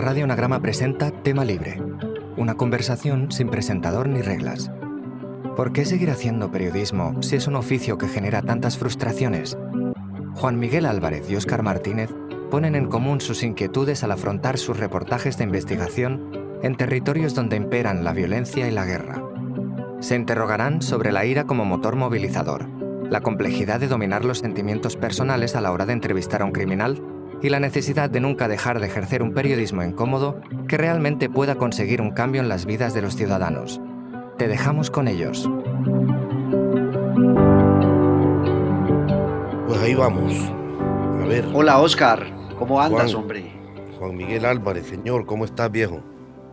Radio Anagrama presenta Tema Libre, una conversación sin presentador ni reglas. ¿Por qué seguir haciendo periodismo si es un oficio que genera tantas frustraciones? Juan Miguel Álvarez y Óscar Martínez ponen en común sus inquietudes al afrontar sus reportajes de investigación en territorios donde imperan la violencia y la guerra. Se interrogarán sobre la ira como motor movilizador, la complejidad de dominar los sentimientos personales a la hora de entrevistar a un criminal y la necesidad de nunca dejar de ejercer un periodismo incómodo que realmente pueda conseguir un cambio en las vidas de los ciudadanos. Te dejamos con ellos. Pues ahí vamos. A ver. Hola, Óscar, ¿cómo andas, Juan, hombre? Juan Miguel Álvarez, señor, ¿cómo estás, viejo?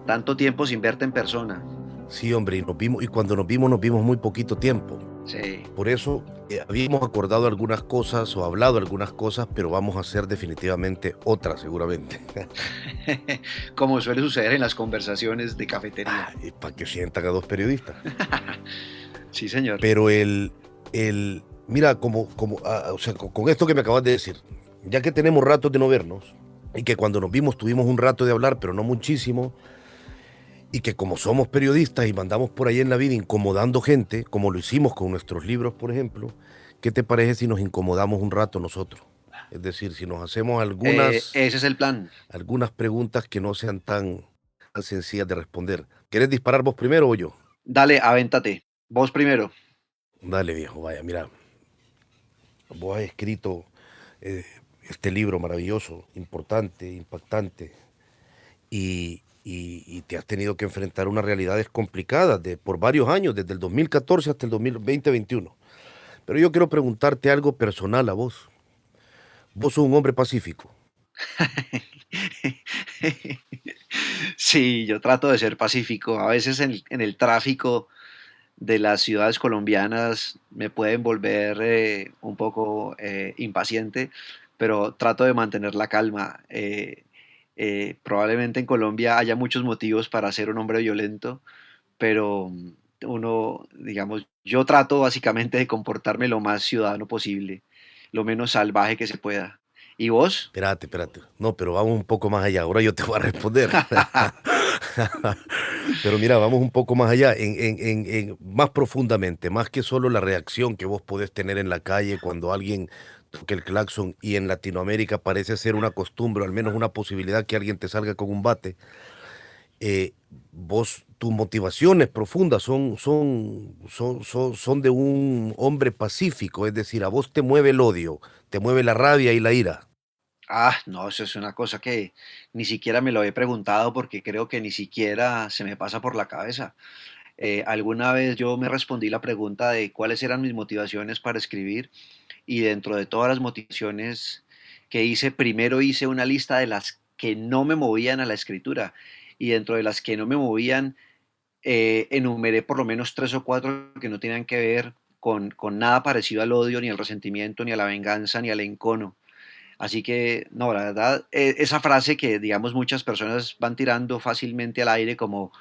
Tanto tiempo sin verte en persona. Sí, hombre, y nos vimos, y cuando nos vimos muy poquito tiempo. Sí. Por eso habíamos acordado algunas cosas o hablado algunas cosas, pero vamos a hacer definitivamente otras, seguramente. Como suele suceder en las conversaciones de cafetería. Para que sientan a dos periodistas. Sí, señor. Pero mira, o sea, con esto que me acabas de decir, ya que tenemos rato de no vernos, y que cuando nos vimos tuvimos un rato de hablar, pero no muchísimo, y que como somos periodistas y mandamos por ahí en la vida incomodando gente, como lo hicimos con nuestros libros, por ejemplo, ¿qué te parece si nos incomodamos un rato nosotros? Es decir, si nos hacemos Ese es el plan. algunas preguntas que no sean tan sencillas de responder. ¿Querés disparar vos primero o yo? Dale, avéntate. Vos primero. Dale, viejo, vaya, mira. Vos has escrito eh, este libro maravilloso, importante, impactante, y te has tenido que enfrentar unas realidades complicadas por varios años, desde el 2014 hasta el 2020-21. Pero yo quiero preguntarte algo personal a vos. Vos sos un hombre pacífico. Sí, yo trato de ser pacífico. A veces en el tráfico de las ciudades colombianas me pueden volver un poco impaciente, pero trato de mantener la calma. Probablemente en Colombia haya muchos motivos para ser un hombre violento, pero uno, digamos, yo trato básicamente de comportarme lo más ciudadano posible, lo menos salvaje que se pueda. ¿Y vos? Espérate. No, pero vamos un poco más allá. Ahora yo te voy a responder. Pero mira, vamos un poco más allá, más profundamente, más que solo la reacción que vos podés tener en la calle cuando alguien toque el claxon, y en Latinoamérica parece ser una costumbre, o al menos una posibilidad, que alguien te salga con un bate. Tus motivaciones profundas son de un hombre pacífico, es decir, a vos te mueve el odio, te mueve la rabia y la ira. Ah, no, eso es una cosa que ni siquiera me lo he preguntado porque creo que ni siquiera se me pasa por la cabeza. Alguna vez yo me respondí la pregunta de cuáles eran mis motivaciones para escribir y dentro de todas las motivaciones que hice, primero hice una lista de las que no me movían a la escritura y dentro de las que no me movían enumeré por lo menos tres o cuatro que no tenían que ver con nada parecido al odio, ni al resentimiento, ni a la venganza, ni al encono. Así que, no, la verdad, esa frase que, digamos, muchas personas van tirando fácilmente al aire como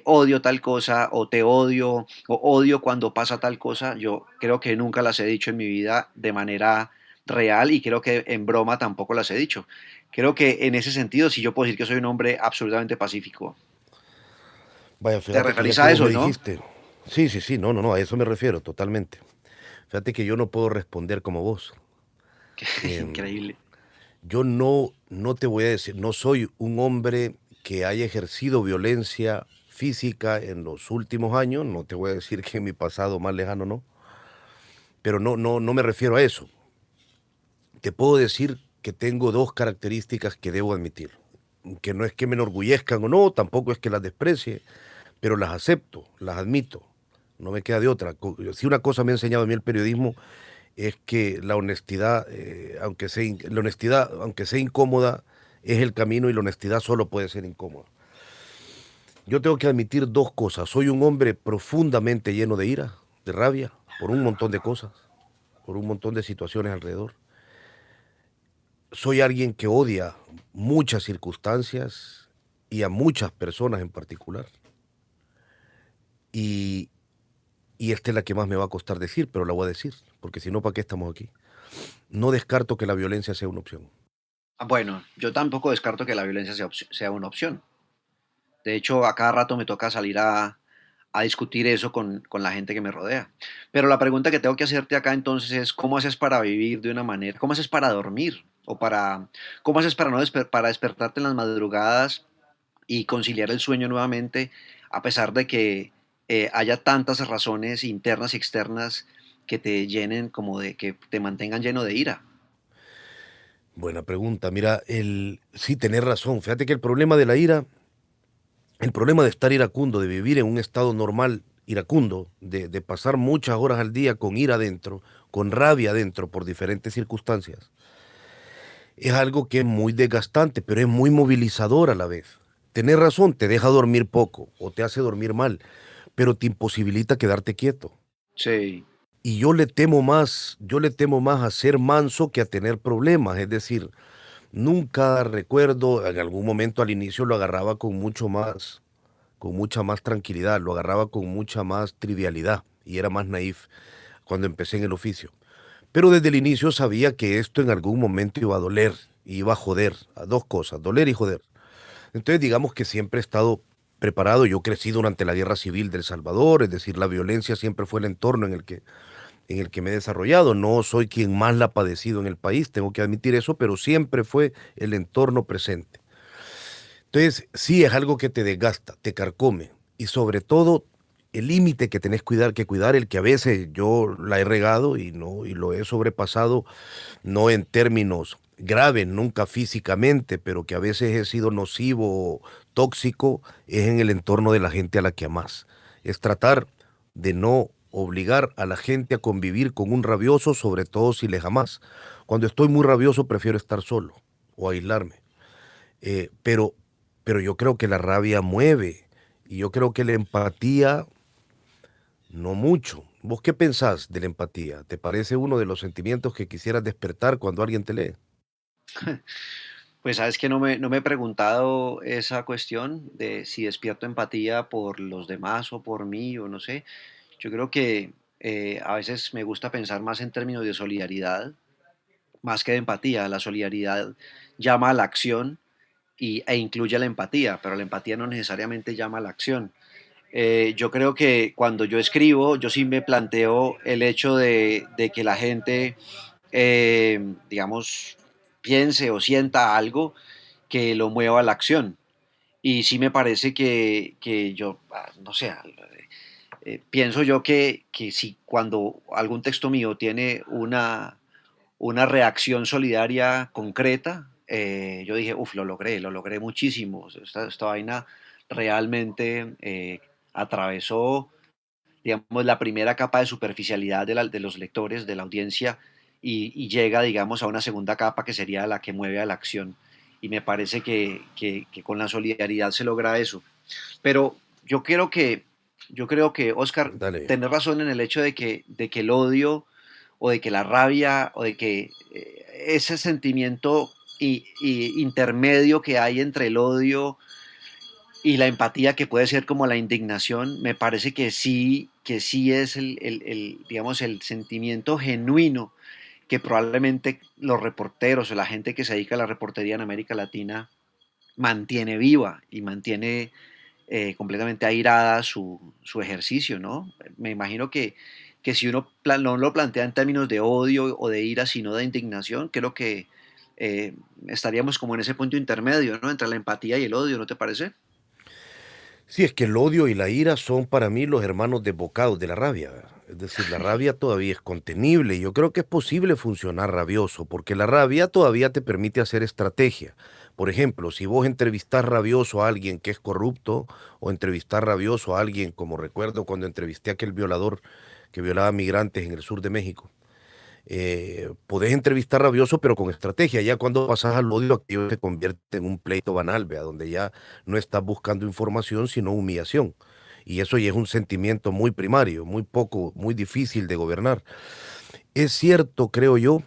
odio tal cosa o te odio o odio cuando pasa tal cosa, yo creo que nunca las he dicho en mi vida de manera real y creo que en broma tampoco las he dicho. Creo que en ese sentido sí yo puedo decir que soy un hombre absolutamente pacífico. Vaya, ¿Te fíjate que ya referís que a vos me eso, no? dijiste, sí, no, a eso me refiero totalmente. Fíjate que yo no puedo responder como vos. Em, Increíble. yo no te voy a decir, no soy un hombre que haya ejercido violencia física en los últimos años, no te voy a decir que en mi pasado más lejano no, pero no me refiero a eso. Te puedo decir que tengo dos características que debo admitir, que no es que me enorgullezcan o no, tampoco es que las desprecie, pero las acepto, las admito, no me queda de otra. Si una cosa me ha enseñado a mí el periodismo, es que la honestidad, aunque sea incómoda, es el camino, y la honestidad solo puede ser incómoda. Yo tengo que admitir dos cosas. Soy un hombre profundamente lleno de ira, de rabia, por un montón de cosas, por un montón de situaciones alrededor. Soy alguien que odia muchas circunstancias y a muchas personas en particular. Y, y esta es la que más me va a costar decir, pero la voy a decir, porque si no, ¿para qué estamos aquí? No descarto que la violencia sea una opción. Bueno, yo tampoco descarto que la violencia sea una opción. De hecho, a cada rato me toca salir a discutir eso con la gente que me rodea. Pero la pregunta que tengo que hacerte acá entonces es, ¿cómo haces para vivir de una manera? ¿Cómo haces para dormir? ¿Cómo haces para, no para despertarte en las madrugadas y conciliar el sueño nuevamente, a pesar de que haya tantas razones internas y externas que te llenen como de que te mantengan lleno de ira? Buena pregunta. Mira, sí, tenés razón. Fíjate que el problema de la ira, el problema de estar iracundo, de vivir en un estado normal iracundo, de pasar muchas horas al día con ira adentro, con rabia adentro por diferentes circunstancias, es algo que es muy desgastante, pero es muy movilizador a la vez. Tenés razón, te deja dormir poco o te hace dormir mal, pero te imposibilita quedarte quieto. Sí, Y yo le temo más a ser manso que a tener problemas. Es decir, nunca recuerdo, en algún momento al inicio lo agarraba con mucha más tranquilidad, lo agarraba con mucha más trivialidad y era más naif cuando empecé en el oficio. Pero desde el inicio sabía que esto en algún momento iba a doler, iba a joder, a dos cosas, doler y joder. Entonces digamos que siempre he estado preparado. Yo crecí durante la guerra civil del Salvador, es decir, la violencia siempre fue el entorno en el que me he desarrollado. No soy quien más la ha padecido en el país, tengo que admitir eso, pero siempre fue el entorno presente. Entonces, sí es algo que te desgasta, te carcome y sobre todo el límite que tenés que cuidar, el que a veces yo la he regado y no y lo he sobrepasado, no en términos graves, nunca físicamente, pero que a veces he sido nocivo, tóxico, es en el entorno de la gente a la que amás. Es tratar de no obligar a la gente a convivir con un rabioso, sobre todo si les amás. Cuando estoy muy rabioso prefiero estar solo o aislarme. Eh, pero, pero yo creo que la rabia mueve y yo creo que la empatía no mucho. ¿Vos qué pensás de la empatía? ¿Te parece uno de los sentimientos que quisieras despertar cuando alguien te lee? pues sabes que no me he preguntado esa cuestión de si despierto empatía por los demás o por mí o no sé. Yo creo que a veces me gusta pensar más en términos de solidaridad, más que de empatía. La solidaridad llama a la acción e incluye la empatía, pero la empatía no necesariamente llama a la acción. Yo creo que cuando yo escribo, yo sí me planteo el hecho de que la gente, digamos, piense o sienta algo que lo mueva a la acción. Y sí me parece que yo, no sé, pienso yo que si cuando algún texto mío tiene una reacción solidaria concreta, yo dije, uff, lo logré muchísimo. Esta vaina realmente atravesó, digamos, la primera capa de superficialidad de los lectores, de la audiencia, y llega, digamos, a una segunda capa que sería la que mueve a la acción. Y me parece que con la solidaridad se logra eso. Pero yo creo que, Oscar, Dale. tenés razón en el hecho de que el odio o de que la rabia o de que ese sentimiento intermedio que hay entre el odio y la empatía que puede ser como la indignación, me parece que sí es digamos, el sentimiento genuino que probablemente los reporteros o la gente que se dedica a la reportería en América Latina mantiene viva y mantiene completamente airada su ejercicio, ¿no? Me imagino que si uno no lo plantea en términos de odio o de ira, sino de indignación, creo que estaríamos como en ese punto intermedio, ¿no? Entre la empatía y el odio, ¿no te parece? Sí, es que el odio y la ira son para mí los hermanos desbocados de la rabia, ¿verdad? Es decir, la rabia todavía es contenible y yo creo que es posible funcionar rabioso, porque la rabia todavía te permite hacer estrategia. Por ejemplo, si vos entrevistás rabioso a alguien que es corrupto o entrevistás rabioso a alguien, como recuerdo cuando entrevisté a aquel violador que violaba migrantes en el sur de México, podés entrevistar rabioso, pero con estrategia. Ya cuando pasas al odio, aquello se convierte en un pleito banal, vea, donde ya no estás buscando información, sino humillación. Y eso ya es un sentimiento muy primario, muy poco, muy difícil de gobernar. Es cierto, creo yo,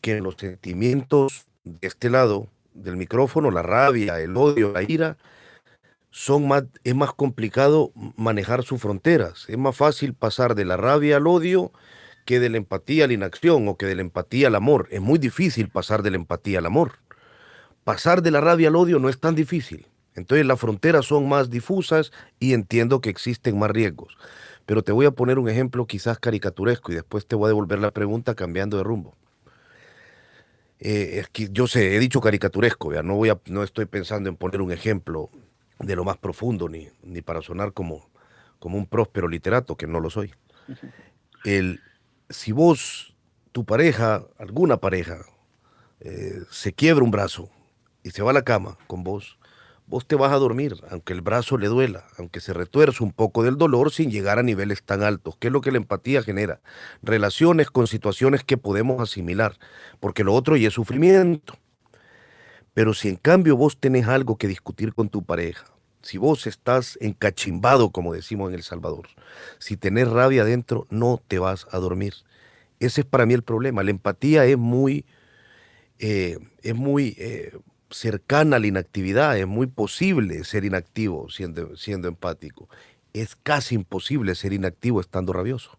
que los sentimientos de este lado del micrófono, la rabia, el odio, la ira, es más complicado manejar sus fronteras. Es más fácil pasar de la rabia al odio que de la empatía a la inacción o que de la empatía al amor. Es muy difícil pasar de la empatía al amor. pasar de la rabia al odio no es tan difícil. Entonces las fronteras son más difusas y entiendo que existen más riesgos. Pero te voy a poner un ejemplo quizás caricaturesco y después te voy a devolver la pregunta cambiando de rumbo. Es que yo sé, he dicho caricaturesco, ¿ya? No estoy pensando en poner un ejemplo de lo más profundo, ni para sonar como un próspero literato, que no lo soy. El, si vos, tu pareja, alguna pareja, se quiebra un brazo y se va a la cama con vos, vos te vas a dormir, aunque el brazo le duela, aunque se retuerce un poco del dolor sin llegar a niveles tan altos. ¿Qué es lo que la empatía genera? Relaciones con situaciones que podemos asimilar, porque lo otro ya es sufrimiento. Pero si en cambio vos tenés algo que discutir con tu pareja, si vos estás encachimbado, como decimos en El Salvador, si tenés rabia adentro, no te vas a dormir. Ese es para mí el problema. La empatía es muy cercana a la inactividad, es muy posible ser inactivo siendo empático. Es casi imposible ser inactivo estando rabioso.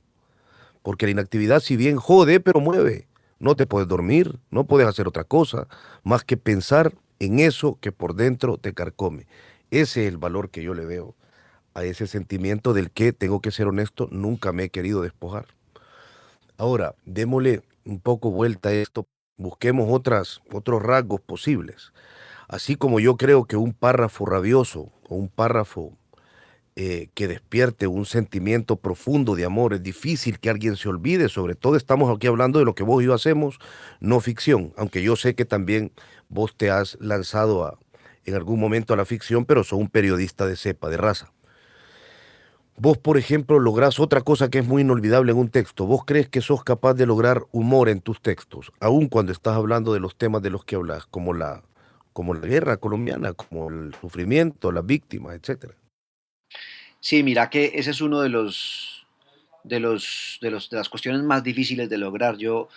Porque la inactividad, si bien jode, pero mueve. No te puedes dormir, no puedes hacer otra cosa, más que pensar en eso que por dentro te carcome. Ese es el valor que yo le veo a ese sentimiento del que, tengo que ser honesto, nunca me he querido despojar. Ahora, démosle un poco vuelta a esto, busquemos otros rasgos posibles. Así como yo creo que un párrafo rabioso o un párrafo que despierte un sentimiento profundo de amor, es difícil que alguien se olvide, sobre todo estamos aquí hablando de lo que vos y yo hacemos, no ficción, aunque yo sé que también vos te has lanzado en algún momento a la ficción, pero sos un periodista de cepa, de raza. Vos, por ejemplo, lográs otra cosa que es muy inolvidable en un texto. Vos crees que sos capaz de lograr humor en tus textos, aun cuando estás hablando de los temas de los que hablas, como la guerra colombiana, como el sufrimiento, las víctimas, etcétera. Sí, mira que ese es uno de las cuestiones más difíciles de lograr. Yo,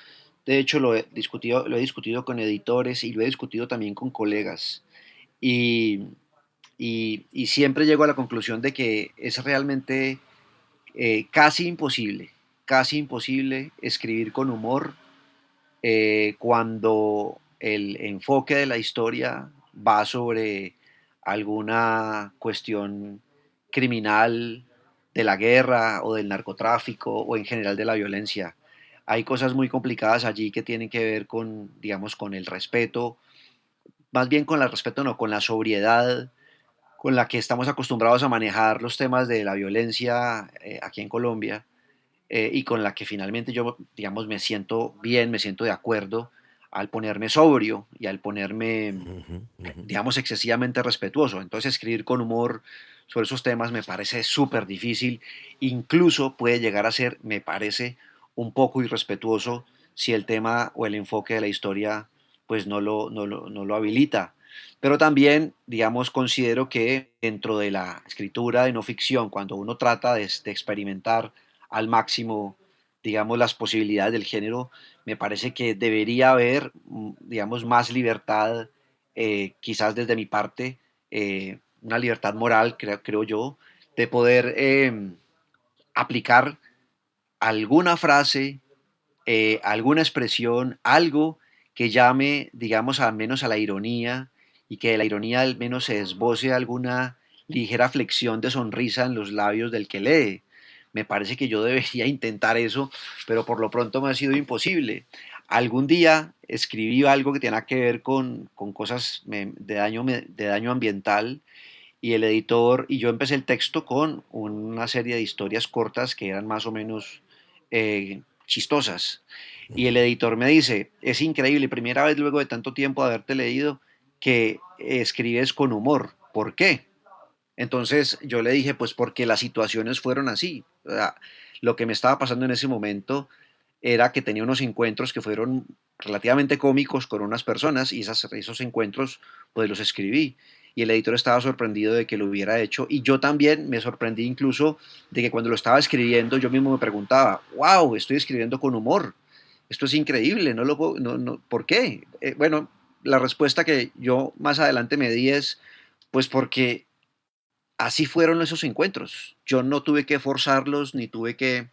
de hecho, lo he discutido con editores y lo he discutido también con colegas. Y, y siempre llego a la conclusión de que es realmente casi imposible escribir con humor cuando el enfoque de la historia va sobre alguna cuestión criminal de la guerra o del narcotráfico o en general de la violencia. Hay cosas muy complicadas allí que tienen que ver con, digamos, con el respeto, más bien con el respeto, no, con la sobriedad con la que estamos acostumbrados a manejar los temas de la violencia aquí en Colombia y con la que finalmente yo, digamos, me siento bien, me siento de acuerdo al ponerme sobrio y al ponerme, Ujú, ujú. digamos, excesivamente respetuoso. Entonces, escribir con humor sobre esos temas me parece súper difícil, incluso puede llegar a ser, me parece, un poco irrespetuoso si el tema o el enfoque de la historia pues no lo habilita. Pero también, digamos, considero que dentro de la escritura de no ficción, cuando uno trata de experimentar al máximo, digamos, las posibilidades del género, me parece que debería haber, digamos, más libertad, quizás desde mi parte, una libertad moral, creo yo, de poder aplicar alguna frase, alguna expresión, algo que llame, digamos, al menos a la ironía y que de la ironía al menos se esboce alguna ligera flexión de sonrisa en los labios del que lee. Me parece que yo debería intentar eso, pero por lo pronto me ha sido imposible. Algún día escribí algo que tenía que ver con cosas de daño ambiental y el editor y yo empecé el texto con una serie de historias cortas que eran más o menos chistosas. Y el editor me dice, es increíble, primera vez luego de tanto tiempo de haberte leído, que escribes con humor. ¿Por qué? Entonces yo le dije, pues porque las situaciones fueron así. O sea, lo que me estaba pasando en ese momento era que tenía unos encuentros que fueron relativamente cómicos con unas personas y esos encuentros pues los escribí. Y el editor estaba sorprendido de que lo hubiera hecho y yo también me sorprendí incluso de que cuando lo estaba escribiendo yo mismo me preguntaba, wow, estoy escribiendo con humor, esto es increíble, no lo puedo, ¿por qué? Bueno, la respuesta que yo más adelante me di es, pues porque así fueron esos encuentros. Yo no tuve que forzarlos ni tuve que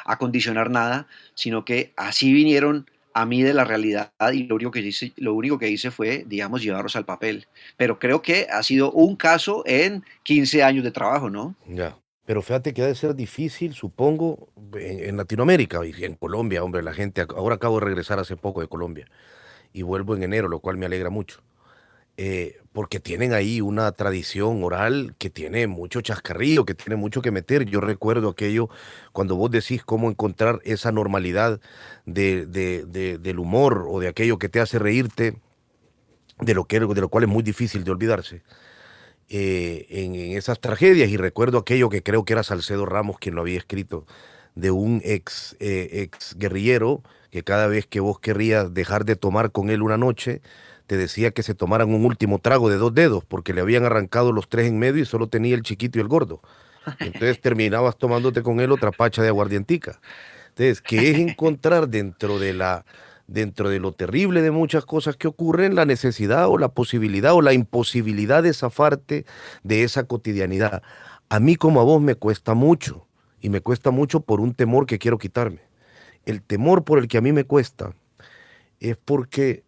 acondicionar nada, sino que así vinieron a mí de la realidad y lo único que hice fue, digamos, llevarlos al papel. Pero creo que ha sido un caso en 15 años de trabajo, ¿no? Ya. Pero fíjate que ha de ser difícil, supongo, en Latinoamérica y en Colombia, hombre, la gente, ahora acabo de regresar hace poco de Colombia y vuelvo en enero, lo cual me alegra mucho. Porque tienen ahí una tradición oral que tiene mucho chascarrillo, que tiene mucho que meter. Yo recuerdo aquello cuando vos decís cómo encontrar esa normalidad del humor o de aquello que te hace reírte, de lo cual es muy difícil de olvidarse. En esas tragedias, y recuerdo aquello que creo que era Salcedo Ramos quien lo había escrito, de un ex guerrillero que cada vez que vos querrías dejar de tomar con él una noche, te decía que se tomaran un último trago de 2 dedos, porque le habían arrancado los tres en medio y solo tenía el chiquito y el gordo. Y entonces terminabas tomándote con él otra pacha de aguardientica. Entonces, que es encontrar dentro de lo terrible de muchas cosas que ocurren, la necesidad o la posibilidad o la imposibilidad de zafarte de esa cotidianidad. A mí como a vos me cuesta mucho, y me cuesta mucho por un temor que quiero quitarme. El temor por el que a mí me cuesta es porque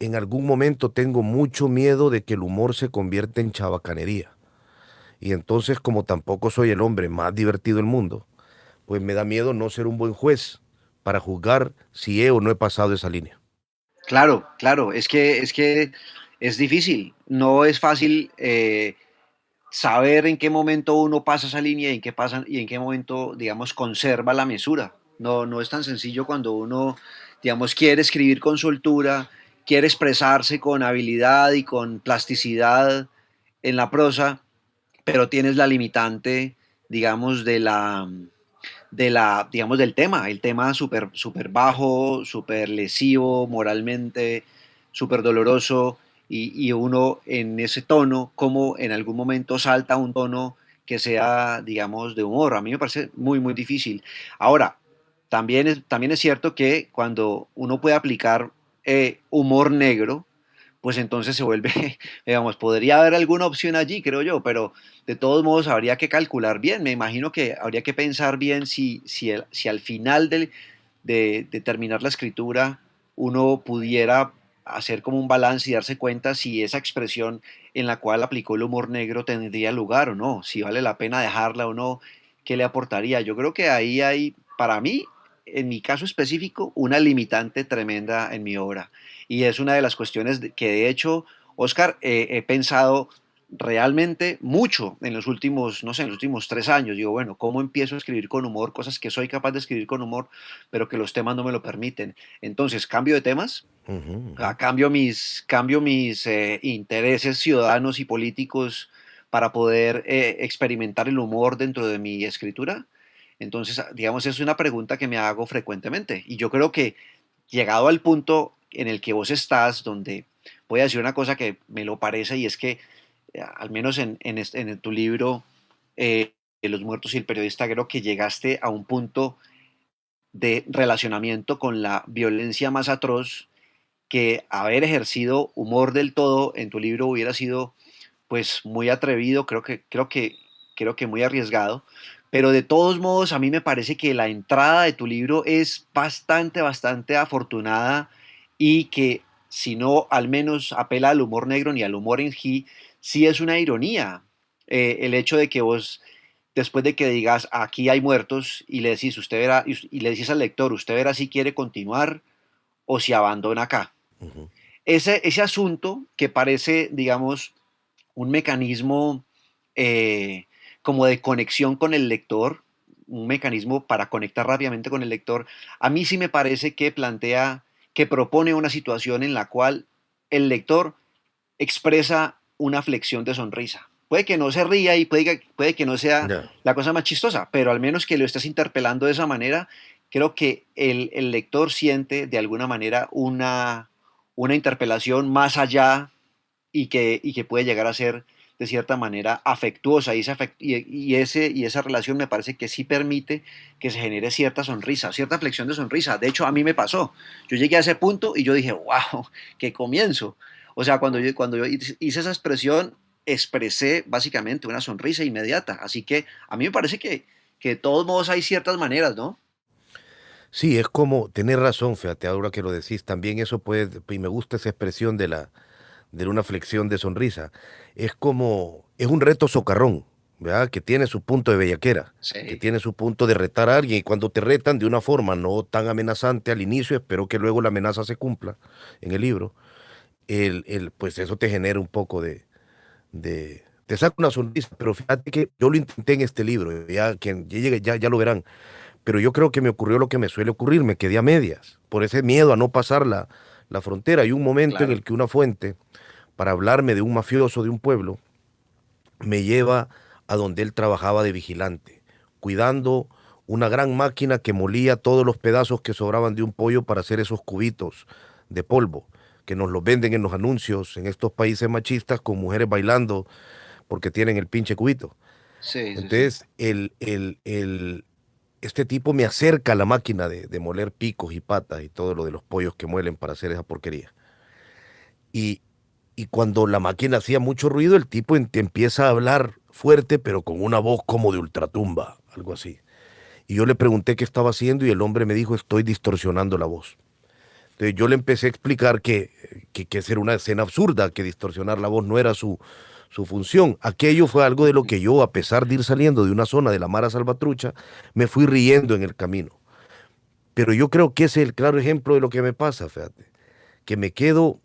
en algún momento tengo mucho miedo de que el humor se convierta en chabacanería. Y entonces, como tampoco soy el hombre más divertido del mundo, pues me da miedo no ser un buen juez para juzgar si he o no he pasado esa línea. Claro, claro, es difícil, no es fácil saber en qué momento uno pasa esa línea y en qué momento, digamos, conserva la mesura. No, no es tan sencillo cuando uno, digamos, quiere escribir con soltura, quiere expresarse con habilidad y con plasticidad en la prosa, pero tienes la limitante, digamos, digamos, del tema, el tema súper super bajo, súper lesivo moralmente, súper doloroso, y uno en ese tono, como en algún momento salta un tono que sea, digamos, de humor. A mí me parece muy, muy difícil. Ahora, también es cierto que cuando uno puede aplicar humor negro, pues entonces se vuelve, digamos, podría haber alguna opción allí, creo yo, pero de todos modos habría que calcular bien. Me imagino que habría que pensar bien si al final de terminar la escritura uno pudiera hacer como un balance y darse cuenta si esa expresión en la cual aplicó el humor negro tendría lugar o no, si vale la pena dejarla o no, qué le aportaría. Yo creo que ahí hay, para mí, en mi caso específico, una limitante tremenda en mi obra. Y es una de las cuestiones que de hecho, Oscar, he pensado realmente mucho en los últimos, no sé, en los últimos 3 años. Digo, bueno, ¿cómo empiezo a escribir con humor? Cosas que soy capaz de escribir con humor, pero que los temas no me lo permiten. Entonces, cambio de temas, Ujú, ujú. cambio mis intereses ciudadanos y políticos para poder experimentar el humor dentro de mi escritura. Entonces, digamos, es una pregunta que me hago frecuentemente. Y yo creo que llegado al punto en el que vos estás, donde voy a decir una cosa que me lo parece, y es que al menos en tu libro, Los muertos y el periodista, creo que llegaste a un punto de relacionamiento con la violencia más atroz, que haber ejercido humor del todo en tu libro hubiera sido pues muy atrevido, creo que muy arriesgado, pero de todos modos a mí me parece que la entrada de tu libro es bastante, bastante afortunada, y que si no al menos apela al humor negro ni al humor en sí es una ironía el hecho de que vos, después de que digas aquí hay muertos, y le decís, usted verá, y le decís al lector, usted verá si quiere continuar o si abandona acá. Ujú. Ese asunto que parece, digamos, un mecanismo eh, como de conexión con el lector, un mecanismo para conectar rápidamente con el lector, a mí sí me parece que plantea, que propone una situación en la cual el lector expresa una flexión de sonrisa. Puede que no se ría y puede que no sea Ya. la cosa más chistosa, pero al menos que lo estés interpelando de esa manera, creo que el lector siente de alguna manera una interpelación más allá, y que puede llegar a ser de cierta manera afectuosa, y esa relación me parece que sí permite que se genere cierta sonrisa, cierta flexión de sonrisa. De hecho, a mí me pasó. Yo llegué a ese punto y yo dije, wow, qué comienzo. O sea, cuando yo hice esa expresión, expresé básicamente una sonrisa inmediata. Así que a mí me parece que de todos modos hay ciertas maneras, ¿no? Sí, es como, tener razón, fíjate, ahora que lo decís, también eso puede, y me gusta esa expresión de una flexión de sonrisa. Es como, es un reto socarrón, ¿verdad? Que tiene su punto de bellaquera, que Sí, tiene su punto de retar a alguien, y cuando te retan de una forma no tan amenazante al inicio, espero que luego la amenaza se cumpla en el libro, pues eso te genera un poco te saca una sonrisa, pero fíjate que yo lo intenté en este libro, ya quien llegue ya lo verán, pero yo creo que me ocurrió lo que me suele ocurrir, me quedé a medias, por ese miedo a no pasar la frontera. Hay un momento en claro. el que una fuente, para hablarme de un mafioso de un pueblo, me lleva a donde él trabajaba de vigilante, cuidando una gran máquina que molía todos los pedazos que sobraban de un pollo para hacer esos cubitos de polvo, que nos los venden en los anuncios en estos países machistas con mujeres bailando porque tienen el pinche cubito. Sí, sí, sí. Entonces, este tipo me acerca a la máquina de moler picos y patas y todo lo de los pollos que muelen para hacer esa porquería. Y, y cuando la máquina hacía mucho ruido, el tipo te empieza a hablar fuerte, pero con una voz como de ultratumba, algo así. Y yo le pregunté qué estaba haciendo y el hombre me dijo, estoy distorsionando la voz. Entonces yo le empecé a explicar que esa era una escena absurda, que distorsionar la voz no era su función. Aquello fue algo de lo que yo, a pesar de ir saliendo de una zona de la Mara Salvatrucha, me fui riendo en el camino. Pero yo creo que ese es el claro ejemplo de lo que me pasa, fíjate, que me quedo,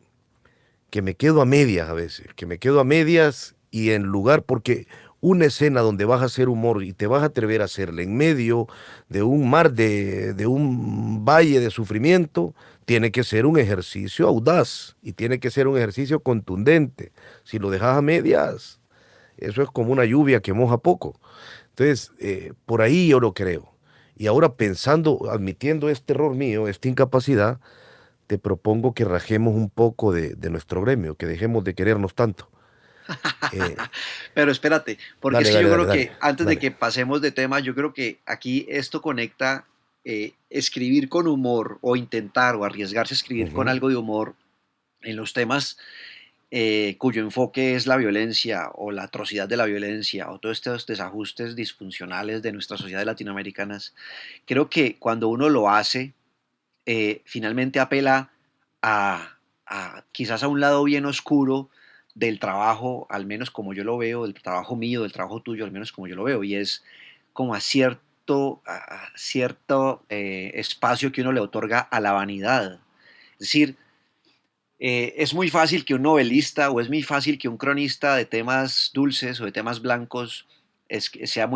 que me quedo a medias a veces, que me quedo a medias y en lugar, porque una escena donde vas a hacer humor y te vas a atrever a hacerla en medio de un mar, de un valle de sufrimiento, tiene que ser un ejercicio audaz y tiene que ser un ejercicio contundente. Si lo dejas a medias, eso es como una lluvia que moja poco. Entonces, por ahí yo lo creo. Y ahora pensando, admitiendo este error mío, esta incapacidad, te propongo que rajemos un poco de nuestro gremio, que dejemos de querernos tanto. Eh, Pero espérate, porque es dale, que dale, yo dale, creo dale, que antes de dale. que pasemos de tema, yo creo que aquí esto conecta escribir con humor o intentar o arriesgarse a escribir con Ujú, algo de humor en los temas cuyo enfoque es la violencia o la atrocidad de la violencia o todos estos desajustes disfuncionales de nuestras sociedades latinoamericanas. Creo que cuando uno lo hace, finalmente apela quizás a un lado bien oscuro del trabajo, al menos como yo lo veo, del trabajo mío, del trabajo tuyo, al menos como yo lo veo, y es como a cierto espacio que uno le otorga a la vanidad. Es decir, es muy fácil que un novelista o es muy fácil que un cronista de temas dulces o de temas blancos sea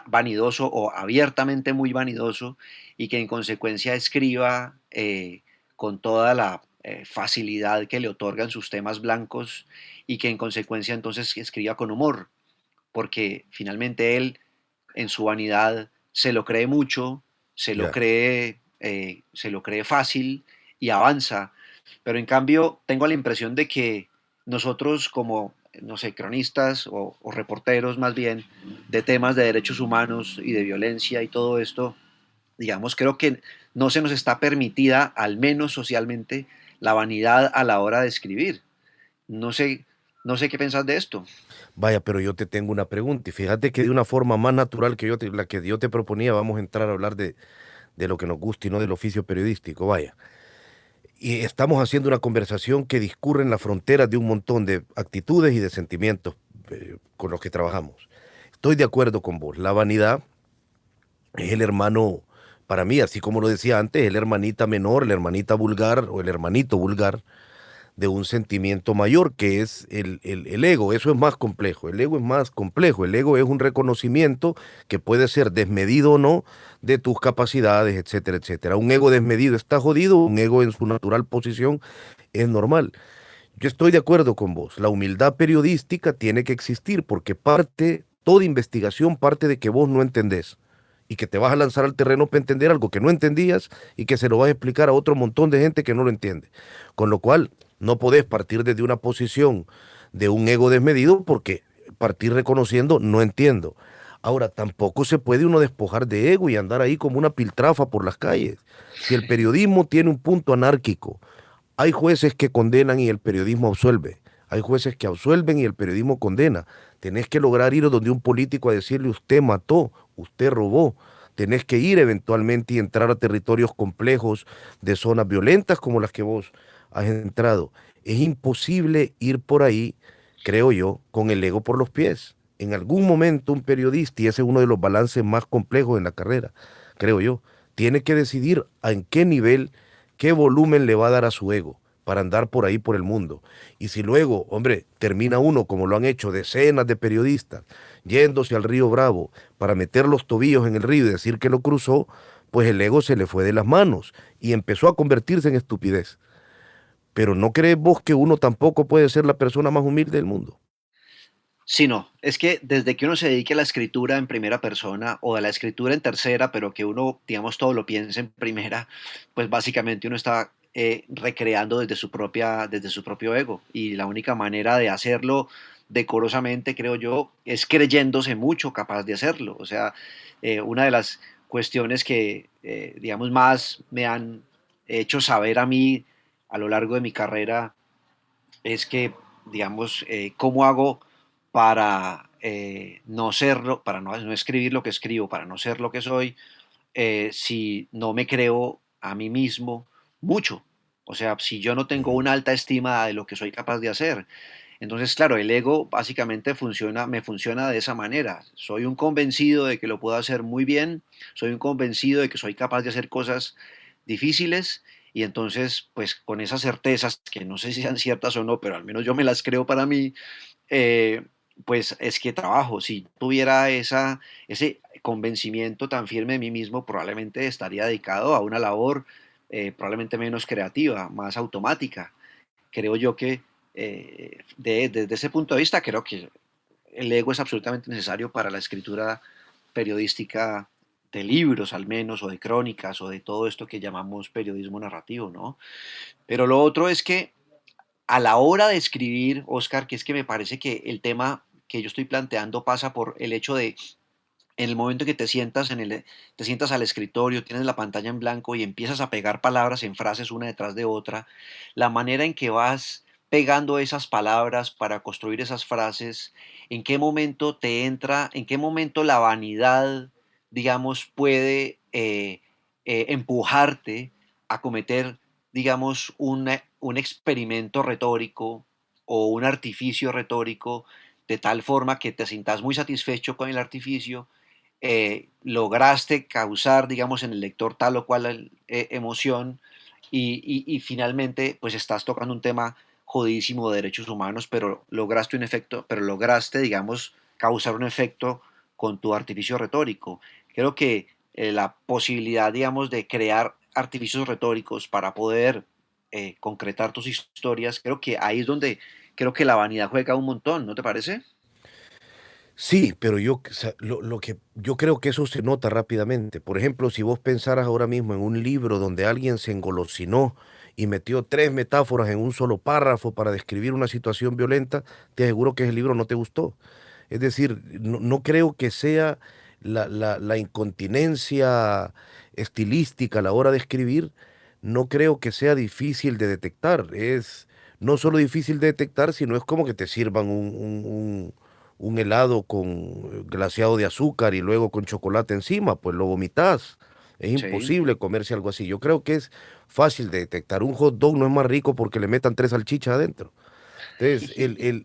vanidoso o abiertamente muy vanidoso y que en consecuencia escriba con toda la facilidad que le otorgan sus temas blancos y que en consecuencia entonces escriba con humor, porque finalmente él en su vanidad se lo cree mucho, ya. se lo cree fácil y avanza. Pero en cambio tengo la impresión de que nosotros como, no sé, cronistas o reporteros más bien de temas de derechos humanos y de violencia y todo esto, digamos, creo que no se nos está permitida, al menos socialmente, la vanidad a la hora de escribir. No sé, no sé qué pensás de esto. Vaya, pero yo te tengo una pregunta y fíjate que de una forma más natural que la que yo te proponía, vamos a entrar a hablar de lo que nos gusta y no del oficio periodístico, vaya. Y estamos haciendo una conversación que discurre en la frontera de un montón de actitudes y de sentimientos con los que trabajamos. Estoy de acuerdo con vos, la vanidad es el hermano, para mí, así como lo decía antes, el hermanita menor, la hermanita vulgar o el hermanito vulgar de un sentimiento mayor que es el ego. Eso es más complejo. El ego es más complejo. El ego es un reconocimiento que puede ser desmedido o no de tus capacidades, etcétera, etcétera. Un ego desmedido está jodido, un ego en su natural posición es normal. Yo estoy de acuerdo con vos. La humildad periodística tiene que existir porque toda investigación parte de que vos no entendés y que te vas a lanzar al terreno para entender algo que no entendías y que se lo vas a explicar a otro montón de gente que no lo entiende. Con lo cual, no podés partir desde una posición de un ego desmedido porque partir reconociendo no entiendo. Ahora, tampoco se puede uno despojar de ego y andar ahí como una piltrafa por las calles. Si el periodismo tiene un punto anárquico, hay jueces que condenan y el periodismo absuelve. Hay jueces que absuelven y el periodismo condena. Tenés que lograr ir donde un político a decirle usted mató, usted robó. tenés que ir eventualmente y entrar a territorios complejos de zonas violentas como las que vos has entrado. Es imposible ir por ahí, creo yo, con el ego por los pies. En algún momento un periodista, y ese es uno de los balances más complejos en la carrera, creo yo, tiene que decidir en qué nivel, qué volumen le va a dar a su ego para andar por ahí por el mundo. Y si luego, hombre, termina uno, como lo han hecho decenas de periodistas, yéndose al río Bravo para meter los tobillos en el río y decir que lo cruzó, pues el ego se le fue de las manos y empezó a convertirse en estupidez. Pero ¿no crees vos que uno tampoco puede ser la persona más humilde del mundo? Sí, no, es que desde que uno se dedique a la escritura en primera persona o a la escritura en tercera, pero que uno, digamos, todo lo piense en primera, pues básicamente uno está recreando desde su propio ego. Y la única manera de hacerlo decorosamente, creo yo, es creyéndose mucho capaz de hacerlo. O sea, una de las cuestiones que, digamos, más me han hecho saber a mí a lo largo de mi carrera es que, digamos, cómo hago para no serlo, para no escribir lo que escribo, para no ser lo que soy, si no me creo a mí mismo mucho. O sea, si yo no tengo Ujú. una alta estima de lo que soy capaz de hacer. Entonces, claro, el ego básicamente me funciona de esa manera. Soy un convencido de que lo puedo hacer muy bien, soy un convencido de que soy capaz de hacer cosas difíciles y entonces, pues con esas certezas, que no sé si sean ciertas o no, pero al menos yo me las creo para mí, eh, pues es que trabajo. Si tuviera ese convencimiento tan firme de mí mismo, probablemente estaría dedicado a una labor probablemente menos creativa, más automática. Creo yo que desde ese punto de vista, creo que el ego es absolutamente necesario para la escritura periodística de libros al menos, o de crónicas, o de todo esto que llamamos periodismo narrativo, ¿no? Pero lo otro es que a la hora de escribir, Oscar, que es que me parece que el tema que yo estoy planteando pasa por el hecho de, en el momento que te sientas al escritorio, tienes la pantalla en blanco y empiezas a pegar palabras en frases una detrás de otra, la manera en que vas pegando esas palabras para construir esas frases, en qué momento te entra, en qué momento la vanidad, digamos, puede empujarte a cometer, digamos, un experimento retórico o un artificio retórico de tal forma que te sientas muy satisfecho con el artificio, lograste causar, digamos, en el lector tal o cual emoción y finalmente, pues estás tocando un tema jodidísimo de derechos humanos, pero lograste un efecto, pero lograste, digamos, causar un efecto con tu artificio retórico. Creo que la posibilidad, digamos, de crear artificios retóricos para poder concretar tus historias, creo que ahí es donde creo que la vanidad juega un montón, ¿no te parece? Sí, pero o sea, lo que yo creo que eso se nota rápidamente. Por ejemplo, si vos pensaras ahora mismo en un libro donde alguien se engolosinó y metió tres metáforas en un solo párrafo para describir una situación violenta, te aseguro que ese libro no te gustó. Es decir, no creo que sea la incontinencia estilística a la hora de escribir, no creo que sea difícil de detectar. Es no solo difícil de detectar, sino es como que te sirvan un helado con glaseado de azúcar y luego con chocolate encima, pues lo vomitas. Es Sí. imposible comerse algo así. Yo creo que es fácil de detectar. Un hot dog no es más rico porque le metan tres salchichas adentro. Entonces,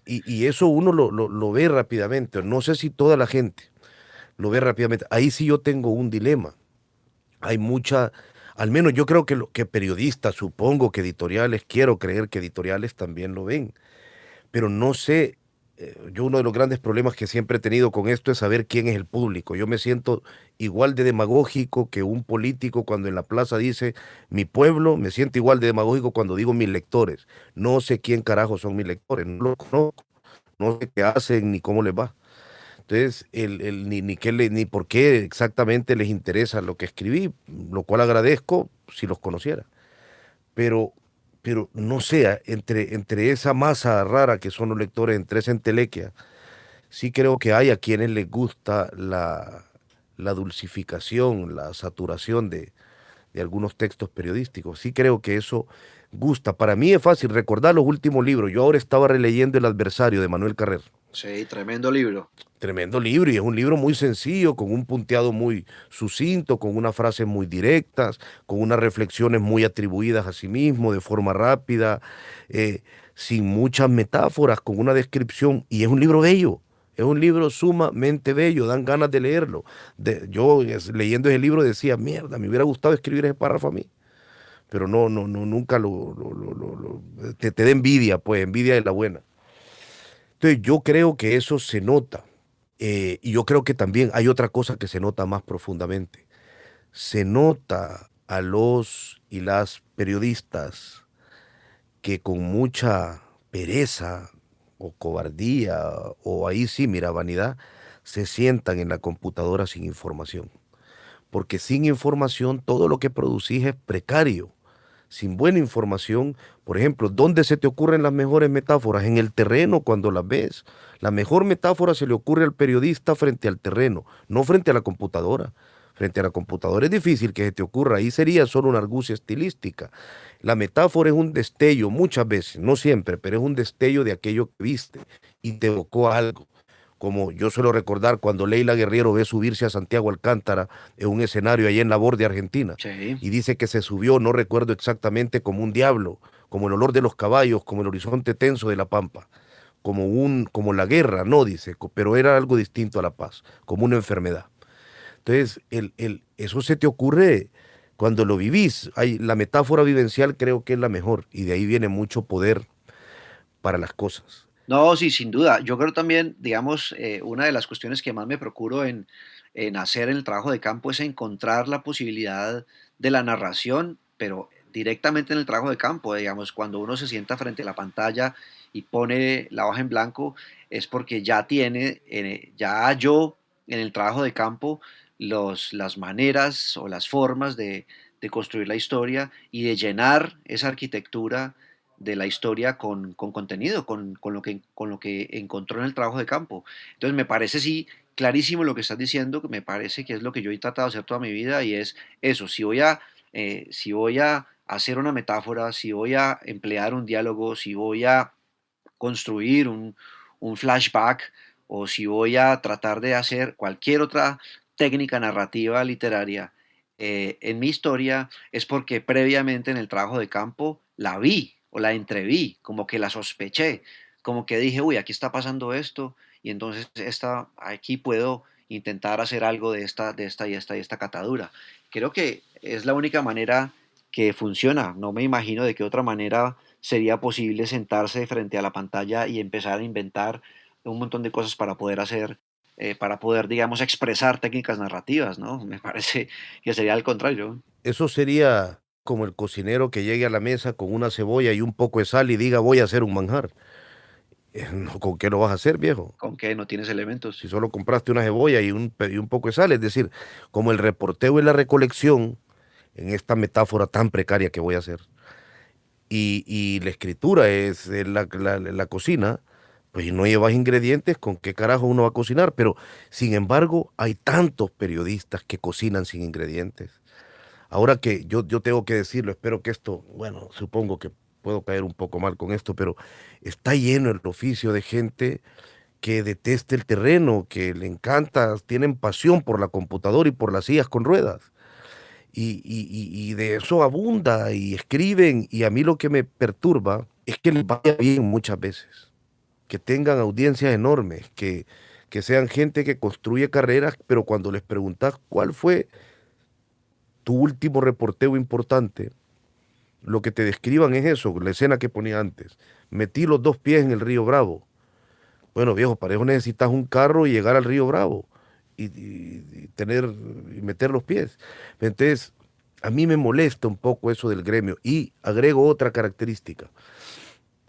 y eso uno lo ve rápidamente. No sé si toda la gente lo ve rápidamente. Ahí sí yo tengo un dilema. Hay mucha, al menos yo creo que periodistas, supongo que editoriales, quiero creer que editoriales también lo ven, pero no sé, yo uno de los grandes problemas que siempre he tenido con esto es saber quién es el público. Yo me siento igual de demagógico que un político cuando en la plaza dice mi pueblo, me siento igual de demagógico cuando digo mis lectores. No sé quién carajo son mis lectores, no los conozco, no sé qué hacen ni cómo les va. Entonces, ni por qué exactamente les interesa lo que escribí, lo cual agradezco si los conociera. Pero, pero no sé, entre esa masa rara que son los lectores, entre esa entelequia, sí creo que hay a quienes les gusta la dulcificación, la saturación de algunos textos periodísticos. Sí creo que eso gusta. Para mí es fácil recordar los últimos libros. Yo ahora estaba releyendo El adversario de Manuel Carrer. Sí, tremendo libro. Tremendo libro, y es un libro muy sencillo, con un punteado muy sucinto, con unas frases muy directas, con unas reflexiones muy atribuidas a sí mismo, de forma rápida, eh, sin muchas metáforas, con una descripción, y es un libro bello. Es un libro sumamente bello, dan ganas de leerlo. Leyendo ese libro decía, mierda, me hubiera gustado escribir ese párrafo a mí, pero no, nunca te da envidia, pues, envidia de la buena. Entonces yo creo que eso se nota. Y yo creo que también hay otra cosa que se nota más profundamente. Se nota a los y las periodistas que con mucha pereza o cobardía o ahí sí, mira, vanidad, se sientan en la computadora sin información. Porque sin información todo lo que producís es precario. Sin buena información, por ejemplo, ¿dónde se te ocurren las mejores metáforas? En el terreno cuando las ves. La mejor metáfora se le ocurre al periodista frente al terreno, no frente a la computadora. Frente a la computadora es difícil que se te ocurra, ahí sería solo una argucia estilística. La metáfora es un destello, muchas veces, no siempre, pero es un destello de aquello que viste y te evocó algo. Como yo suelo recordar cuando Leila Guerriero ve subirse a Santiago Alcántara en un escenario allá en la Borde Argentina Sí. y dice que se subió, no recuerdo exactamente, como un diablo, como el olor de los caballos, como el horizonte tenso de la pampa, como la guerra, no dice, pero era algo distinto a la paz, como una enfermedad. Entonces, eso se te ocurre cuando lo vivís. La metáfora vivencial creo que es la mejor y de ahí viene mucho poder para las cosas. No, sí, sin duda. Yo creo también, digamos, una de las cuestiones que más me procuro en hacer en el trabajo de campo es encontrar la posibilidad de la narración, pero directamente en el trabajo de campo, digamos, cuando uno se sienta frente a la pantalla y pone la hoja en blanco, es porque ya tiene, ya halló en el trabajo de campo las maneras o las formas de construir la historia y de llenar esa arquitectura de la historia con contenido, con lo que encontró en el trabajo de campo. Entonces me parece sí clarísimo lo que estás diciendo, que me parece que es lo que yo he tratado de hacer toda mi vida y es eso, si voy a hacer una metáfora, si voy a emplear un diálogo, si voy a construir un flashback o si voy a tratar de hacer cualquier otra técnica narrativa literaria en mi historia, es porque previamente en el trabajo de campo la vi o la entreví, como que la sospeché, como que dije, uy, aquí está pasando esto, y entonces aquí puedo intentar hacer algo de esta catadura. Creo que es la única manera que funciona. No me imagino de qué otra manera sería posible sentarse frente a la pantalla y empezar a inventar un montón de cosas para poder, digamos, expresar técnicas narrativas, ¿no? Me parece que sería al contrario. Eso sería como el cocinero que llegue a la mesa con una cebolla y un poco de sal y diga voy a hacer un manjar. No, ¿con qué lo vas a hacer, viejo? ¿Con qué no tienes elementos? Si solo compraste una cebolla y un poco de sal, es decir, como el reporteo y la recolección, en esta metáfora tan precaria que voy a hacer, y la escritura es la cocina, pues no llevas ingredientes, ¿con qué carajo uno va a cocinar? Pero, sin embargo, hay tantos periodistas que cocinan sin ingredientes. Ahora que yo tengo que decirlo, espero que esto, bueno, supongo que puedo caer un poco mal con esto, pero está lleno el oficio de gente que detesta el terreno, que le encanta, tienen pasión por la computadora y por las sillas con ruedas. Y de eso abunda y escriben, y a mí lo que me perturba es que les vaya bien muchas veces, que tengan audiencias enormes, que sean gente que construye carreras, pero cuando les preguntas cuál fue tu último reporteo importante, lo que te describan es eso, la escena que ponía antes. Metí los 2 pies en el río Bravo. Bueno, viejo, para eso necesitas un carro y llegar al río Bravo y meter los pies. Entonces, a mí me molesta un poco eso del gremio y agrego otra característica.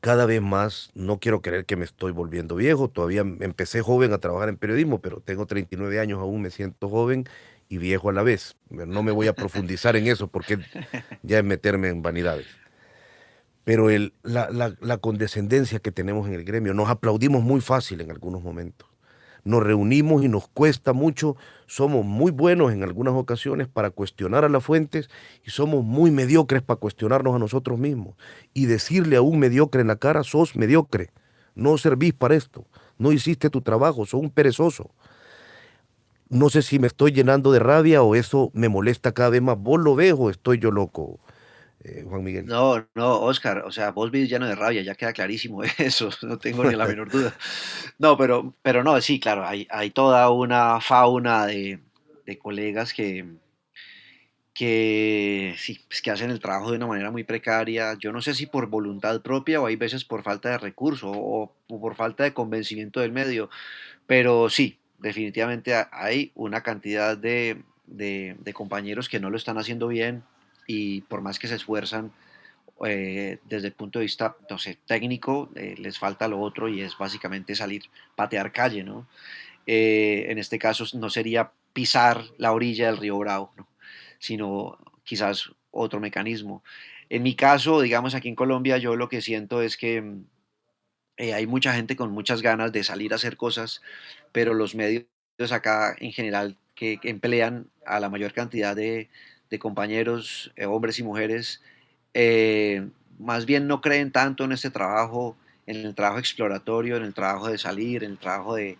Cada vez más, no quiero creer que me estoy volviendo viejo, todavía empecé joven a trabajar en periodismo, pero tengo 39 años, aún me siento joven y viejo a la vez. No me voy a profundizar en eso porque ya es meterme en vanidades. Pero la condescendencia que tenemos en el gremio, nos aplaudimos muy fácil en algunos momentos. Nos reunimos y nos cuesta mucho, somos muy buenos en algunas ocasiones para cuestionar a las fuentes y somos muy mediocres para cuestionarnos a nosotros mismos. Y decirle a un mediocre en la cara, sos mediocre, no servís para esto, no hiciste tu trabajo, sos un perezoso. No sé si me estoy llenando de rabia o eso me molesta cada vez más. ¿Vos lo ves o estoy yo loco, Juan Miguel? No, no, Oscar, o sea, vos vivís lleno de rabia, ya queda clarísimo eso, no tengo ni la menor duda. No, pero no, sí, claro, hay toda una fauna de colegas que sí, pues, que hacen el trabajo de una manera muy precaria. Yo no sé si por voluntad propia o hay veces por falta de recursos o por falta de convencimiento del medio, pero sí, definitivamente hay una cantidad de compañeros que no lo están haciendo bien y por más que se esfuerzan desde el punto de vista, no sé, técnico, les falta lo otro y es básicamente salir, patear calle, ¿no? En este caso no sería pisar la orilla del río Bravo, ¿no? Sino quizás otro mecanismo. En mi caso, digamos aquí en Colombia, yo lo que siento es que hay mucha gente con muchas ganas de salir a hacer cosas, pero los medios acá en general que emplean a la mayor cantidad de compañeros, hombres y mujeres, más bien no creen tanto en este trabajo, en el trabajo exploratorio, en el trabajo de salir, en el trabajo de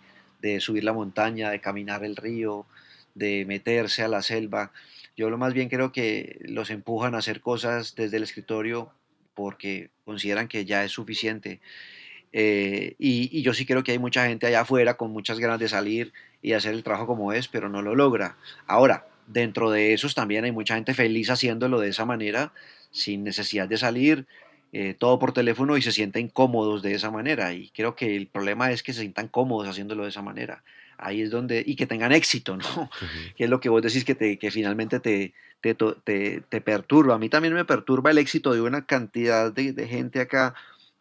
subir la montaña, de caminar el río, de meterse a la selva. Yo lo más bien creo que los empujan a hacer cosas desde el escritorio porque consideran que ya es suficiente. Y yo sí creo que hay mucha gente allá afuera con muchas ganas de salir y hacer el trabajo como es, pero no lo logra. Ahora, dentro de esos también hay mucha gente feliz haciéndolo de esa manera, sin necesidad de salir, todo por teléfono y se sienten cómodos de esa manera. Y creo que el problema es que se sientan cómodos haciéndolo de esa manera. Ahí es donde, y que tengan éxito, ¿no? Ujú. Que es lo que vos decís que finalmente te perturba. A mí también me perturba el éxito de una cantidad de gente acá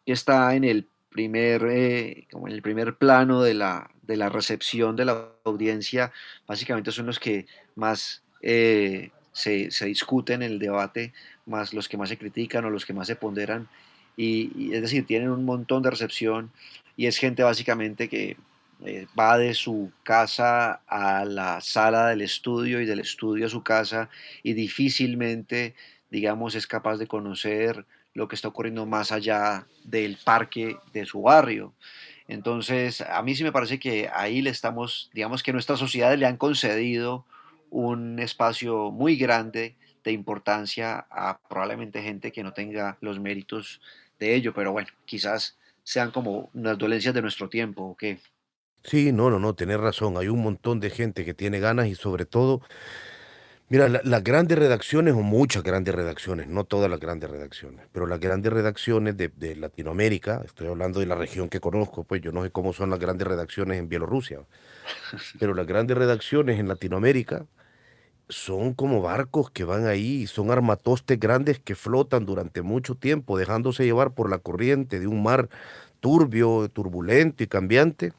que está en el como en el primer plano de la recepción de la audiencia, básicamente son los que más se discuten en el debate, más los que más se critican o los que más se ponderan, y es decir, tienen un montón de recepción y es gente básicamente que va de su casa a la sala del estudio y del estudio a su casa y difícilmente, digamos, es capaz de conocer lo que está ocurriendo más allá del parque de su barrio. Entonces, a mí sí me parece que ahí le estamos, digamos que nuestras sociedades le han concedido un espacio muy grande de importancia a probablemente gente que no tenga los méritos de ello, pero bueno, quizás sean como unas dolencias de nuestro tiempo, ¿o qué? Sí, no, no, no, tenés razón. Hay un montón de gente que tiene ganas y sobre todo, mira, las grandes redacciones o muchas grandes redacciones, no todas las grandes redacciones, pero las grandes redacciones de Latinoamérica, estoy hablando de la región que conozco, pues yo no sé cómo son las grandes redacciones en Bielorrusia, pero las grandes redacciones en Latinoamérica son como barcos que van ahí, son armatostes grandes que flotan durante mucho tiempo, dejándose llevar por la corriente de un mar turbio, turbulento y cambiante.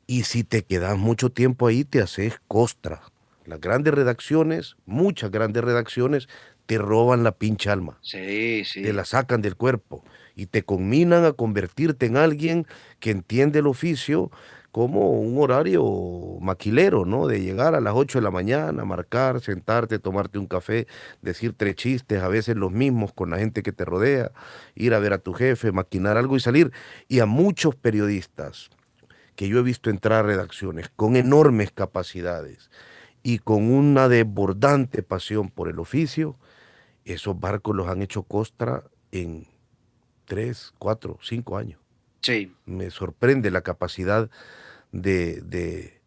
Y si te quedas mucho tiempo ahí, te haces costra. Las grandes redacciones, muchas grandes redacciones, te roban la pinche alma, Sí, te sí. la sacan del cuerpo y te combinan a convertirte en alguien que entiende el oficio como un horario maquilero, ¿no? De llegar a las 8 de la mañana, marcar, sentarte, tomarte un café, decir tres chistes, a veces los mismos con la gente que te rodea, ir a ver a tu jefe, maquinar algo y salir. Y a muchos periodistas que yo he visto entrar a redacciones con enormes capacidades y con una desbordante pasión por el oficio, esos barcos los han hecho costra en 3, 4, 5 años. Sí, Me sorprende la capacidad de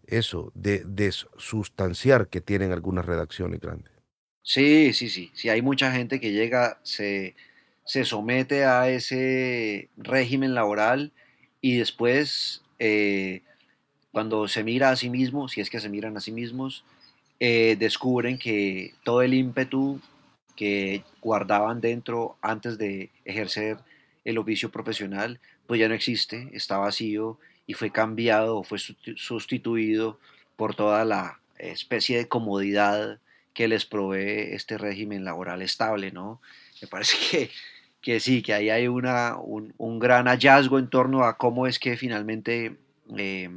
eso, de sustanciar que tienen algunas redacciones grandes. sí, sí, sí. Sí, hay mucha gente que llega, se somete a ese régimen laboral y después, cuando se mira a sí mismo, si es que se miran a sí mismos, descubren que todo el ímpetu que guardaban dentro antes de ejercer el oficio profesional, pues ya no existe, está vacío y fue cambiado o fue sustituido por toda la especie de comodidad que les provee este régimen laboral estable, ¿no? Me parece que sí, que ahí hay un gran hallazgo en torno a cómo es que finalmente eh,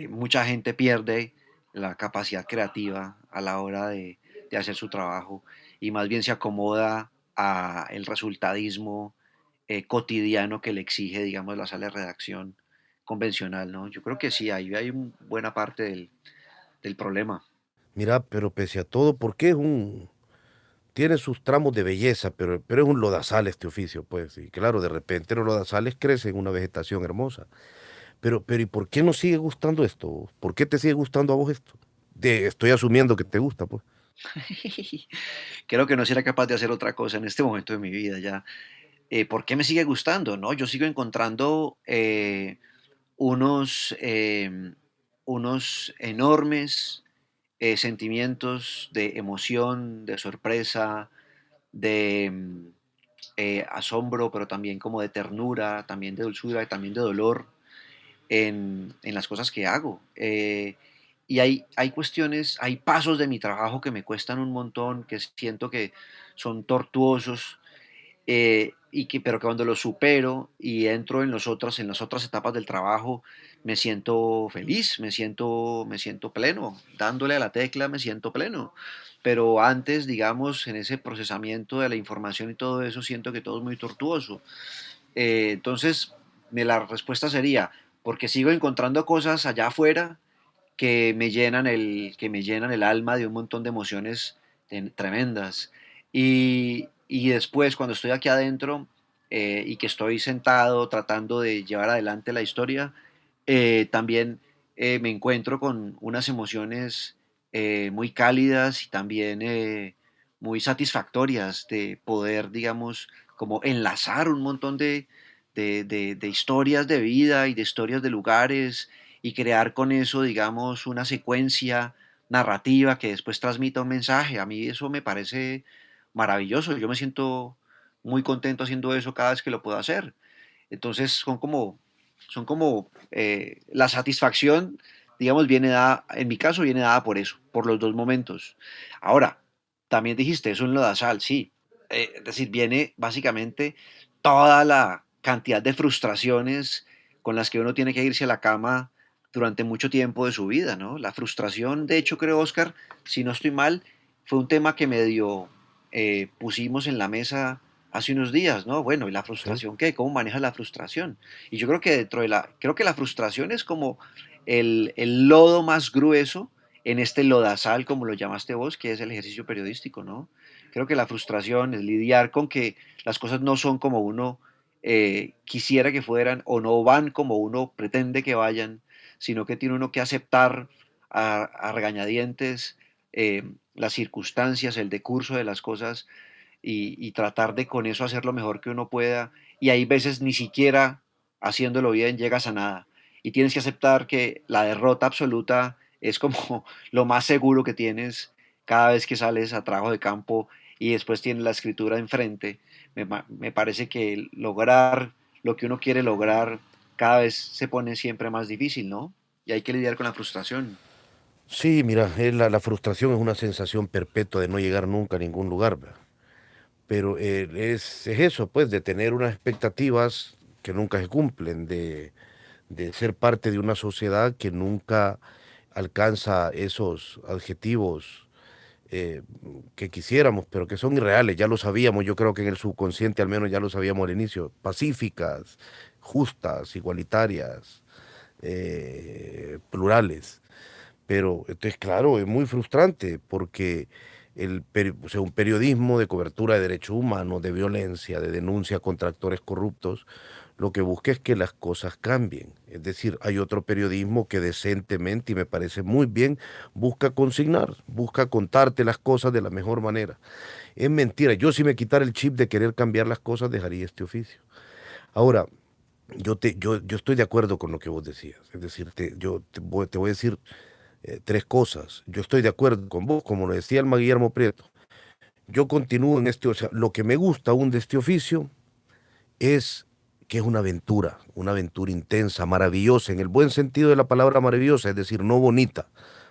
mucha gente pierde la capacidad creativa a la hora de hacer su trabajo y más bien se acomoda a el resultadismo cotidiano que le exige, digamos, la sala de redacción convencional, ¿no? Yo creo que sí, ahí hay buena parte del problema. Mira, pero pese a todo, ¿por qué es un tiene sus tramos de belleza, pero es un lodazal este oficio, pues? Y claro, de repente los lodazales crecen en una vegetación hermosa. Pero ¿y por qué nos sigue gustando esto? ¿Por qué te sigue gustando a vos esto? Estoy asumiendo que te gusta, pues. Creo que no será capaz de hacer otra cosa en este momento de mi vida ya. ¿Por qué me sigue gustando? ¿No? Yo sigo encontrando unos, unos enormes sentimientos de emoción, de sorpresa, de asombro, pero también como de ternura, también de dulzura y también de dolor en las cosas que hago. Y hay cuestiones, hay pasos de mi trabajo que me cuestan un montón, que siento que son tortuosos, pero que cuando lo supero y entro en las otras etapas del trabajo, me siento feliz, me siento pleno, dándole a la tecla me siento pleno. Pero antes, digamos, en ese procesamiento de la información y todo eso, siento que todo es muy tortuoso. Entonces, la respuesta sería, porque sigo encontrando cosas allá afuera que me llenan el alma de un montón de emociones tremendas. Y después, cuando estoy aquí adentro y que estoy sentado tratando de llevar adelante la historia, también me encuentro con unas emociones muy cálidas y también muy satisfactorias de poder, digamos, como enlazar un montón de historias de vida y de historias de lugares y crear con eso, digamos, una secuencia narrativa que después transmita un mensaje. A mí eso me parece maravilloso. Yo me siento muy contento haciendo eso cada vez que lo puedo hacer. Entonces son como la satisfacción, digamos, viene dada, en mi caso viene dada por eso, por los dos momentos. Ahora, también dijiste eso en Lodazal, sí. Es decir, viene básicamente toda la cantidad de frustraciones con las que uno tiene que irse a la cama durante mucho tiempo de su vida, ¿no? La frustración, de hecho, creo, Oscar, si no estoy mal, fue un tema que medio pusimos en la mesa hace unos días, ¿no? Bueno, ¿y la Sí. frustración qué? ¿Cómo manejas la frustración? Y yo creo que creo que la frustración es como el lodo más grueso en este lodazal, como lo llamaste vos, que es el ejercicio periodístico, ¿no? Creo que la frustración es lidiar con que las cosas no son como uno quisiera que fueran o no van como uno pretende que vayan, sino que tiene uno que aceptar a regañadientes las circunstancias, el decurso de las cosas y tratar de con eso hacer lo mejor que uno pueda. Y hay veces ni siquiera haciéndolo bien llegas a nada. Y tienes que aceptar que la derrota absoluta es como lo más seguro que tienes cada vez que sales a trabajo de campo y después tienes la escritura enfrente. Me parece que lograr lo que uno quiere lograr cada vez se pone siempre más difícil, ¿no? Y hay que lidiar con la frustración. Sí, mira, la frustración es una sensación perpetua de no llegar nunca a ningún lugar, ¿verdad? Pero es eso, pues, de tener unas expectativas que nunca se cumplen, de ser parte de una sociedad que nunca alcanza esos adjetivos eh, que quisiéramos, pero que son irreales, ya lo sabíamos, yo creo que en el subconsciente al menos ya lo sabíamos al inicio, pacíficas, justas, igualitarias, plurales. Pero entonces, claro, es muy frustrante porque o sea, un periodismo de cobertura de derechos humanos, de violencia, de denuncia contra actores corruptos, lo que busca es que las cosas cambien. Es decir, hay otro periodismo que decentemente, y me parece muy bien, busca consignar, busca contarte las cosas de la mejor manera. Es mentira, yo si me quitara el chip de querer cambiar las cosas, dejaría este oficio. Ahora, yo estoy de acuerdo con lo que vos decías. Es decir, te voy a decir tres cosas. Yo estoy de acuerdo con vos, como lo decía el Guillermo Prieto. Yo continúo en este, o sea, lo que me gusta aún de este oficio es que es una aventura intensa, maravillosa, en el buen sentido de la palabra maravillosa, es decir, no bonita,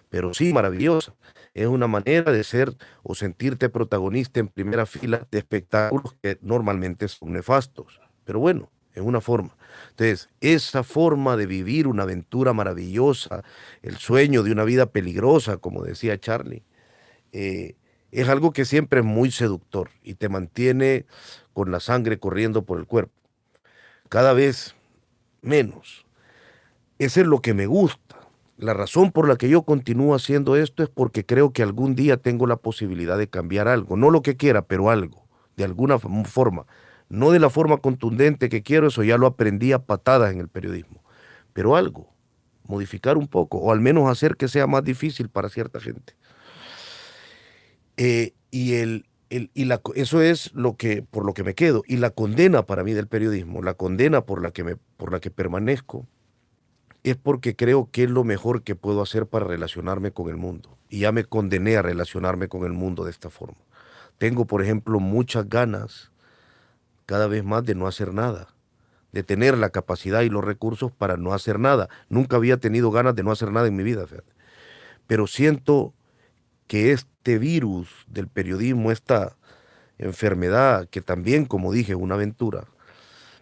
pero sí maravillosa. Es una manera de ser o sentirte protagonista en primera fila de espectáculos que normalmente son nefastos. Pero bueno, es una forma. Entonces, esa forma de vivir una aventura maravillosa, el sueño de una vida peligrosa, como decía Charlie, eh, es algo que siempre es muy seductor y te mantiene con la sangre corriendo por el cuerpo. Cada vez menos. Eso es lo que me gusta. La razón por la que yo continúo haciendo esto es porque creo que algún día tengo la posibilidad de cambiar algo. No lo que quiera, pero algo, de alguna forma. No de la forma contundente que quiero, eso ya lo aprendí a patadas en el periodismo. Pero algo, modificar un poco, o al menos hacer que sea más difícil para cierta gente. Eso es por lo que me quedo. Y la condena para mí del periodismo, la condena por la que permanezco, es porque creo que es lo mejor que puedo hacer para relacionarme con el mundo. Y ya me condené a relacionarme con el mundo de esta forma. Tengo, por ejemplo, muchas ganas cada vez más de no hacer nada, de tener la capacidad y los recursos para no hacer nada. Nunca había tenido ganas de no hacer nada en mi vida, fíjate. Pero siento que este virus del periodismo, esta enfermedad, que también, como dije, es una aventura,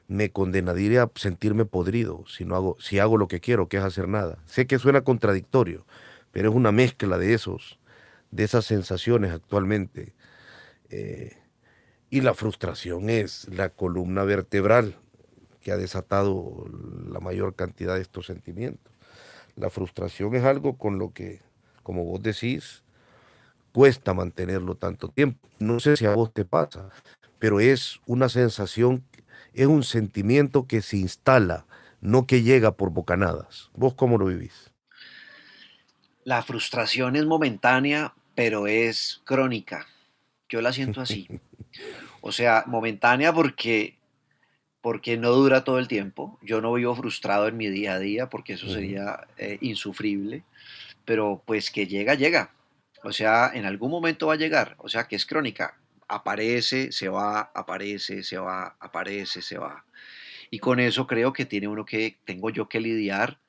me condenaría a sentirme podrido si hago lo que quiero, que es hacer nada. Sé que suena contradictorio, pero es una mezcla de esas sensaciones actualmente. Eh, y la frustración es la columna vertebral que ha desatado la mayor cantidad de estos sentimientos. La frustración es algo con lo que, como vos decís, cuesta mantenerlo tanto tiempo. No sé si a vos te pasa, pero es una sensación, es un sentimiento que se instala, no que llega por bocanadas. ¿Vos cómo lo vivís? La frustración es momentánea, pero es crónica. Yo la siento así. O sea, momentánea porque no dura todo el tiempo. Yo no vivo frustrado en mi día a día porque eso Ujú. sería insufrible, pero pues que llega, llega. O sea, en algún momento va a llegar. O sea, que es crónica. Aparece, se va, aparece, se va, aparece, se va. Y con eso creo que tengo yo que lidiar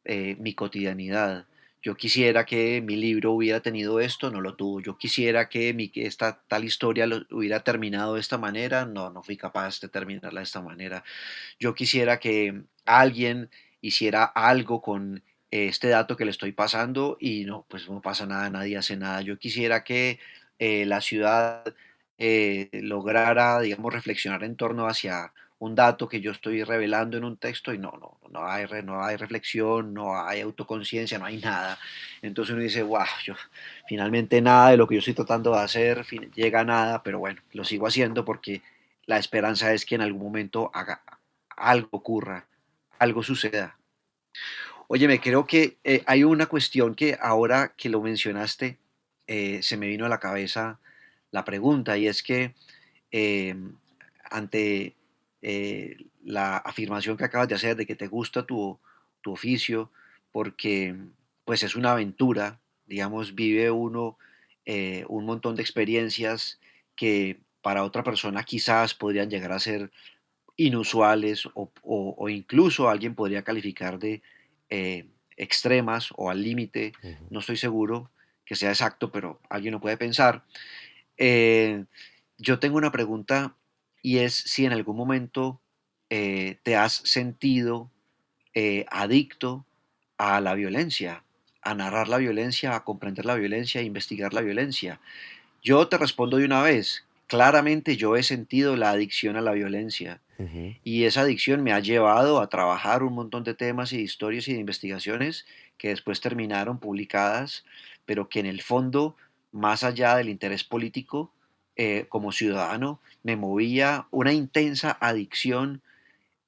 mi cotidianidad. Yo quisiera que mi libro hubiera tenido esto, no lo tuvo. Yo quisiera que esta tal historia hubiera terminado de esta manera, no, no fui capaz de terminarla de esta manera. Yo quisiera que alguien hiciera algo con este dato que le estoy pasando y no, pues no pasa nada, nadie hace nada. Yo quisiera que la ciudad lograra, digamos, reflexionar en torno hacia un dato que yo estoy revelando en un texto y no hay reflexión, no hay autoconciencia, no hay nada. Entonces uno dice, wow, yo finalmente nada de lo que yo estoy tratando de hacer llega a nada, pero bueno, lo sigo haciendo porque la esperanza es que en algún momento algo ocurra, algo suceda. Oye, me creo que hay una cuestión que ahora que lo mencionaste, se me vino a la cabeza la pregunta y es que eh, ante la afirmación que acabas de hacer de que te gusta tu oficio, porque pues es una aventura, digamos, vive uno un montón de experiencias que para otra persona quizás podrían llegar a ser inusuales o incluso alguien podría calificar de extremas o al límite, Ujú. no estoy seguro que sea exacto, pero alguien lo puede pensar. Eh, yo tengo una pregunta y es si en algún momento te has sentido adicto a la violencia, a narrar la violencia, a comprender la violencia, a investigar la violencia. Yo te respondo de una vez, claramente yo he sentido la adicción a la violencia Ujú. y esa adicción me ha llevado a trabajar un montón de temas y de historias y de investigaciones que después terminaron publicadas, pero que en el fondo, más allá del interés político, como ciudadano, me movía una intensa adicción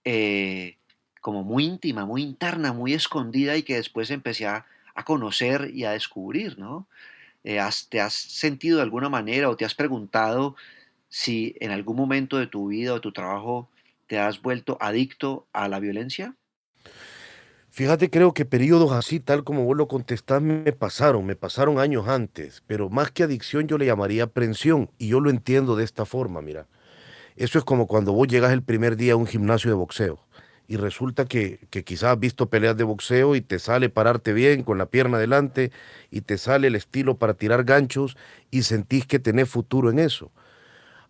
eh, como muy íntima, muy interna, muy escondida y que después empecé a conocer y a descubrir, ¿no? ¿Te has sentido de alguna manera o te has preguntado si en algún momento de tu vida o de tu trabajo te has vuelto adicto a la violencia? Fíjate, creo que periodos así, tal como vos lo contestás, me pasaron años antes, pero más que adicción yo le llamaría aprensión, y yo lo entiendo de esta forma, mira. Eso es como cuando vos llegas el primer día a un gimnasio de boxeo y resulta que quizás has visto peleas de boxeo y te sale pararte bien con la pierna adelante y te sale el estilo para tirar ganchos y sentís que tenés futuro en eso.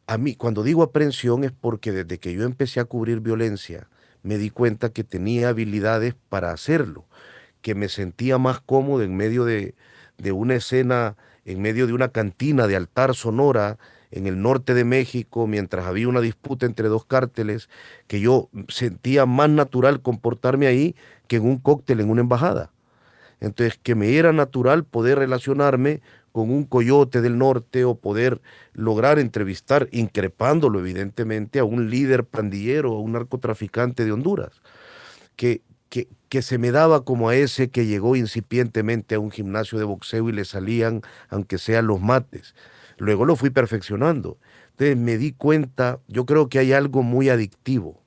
A mí, cuando digo aprensión es porque desde que yo empecé a cubrir violencia, me di cuenta que tenía habilidades para hacerlo, que me sentía más cómodo en medio de una escena, en medio de una cantina de altar sonora, en el norte de México, mientras había una disputa entre dos cárteles, que yo sentía más natural comportarme ahí que en un cóctel en una embajada. Entonces, que me era natural poder relacionarme con un coyote del norte o poder lograr entrevistar, increpándolo evidentemente, a un líder pandillero, a un narcotraficante de Honduras, que se me daba como a ese que llegó incipientemente a un gimnasio de boxeo y le salían, aunque sean los mates. Luego lo fui perfeccionando. Entonces me di cuenta, yo creo que hay algo muy adictivo,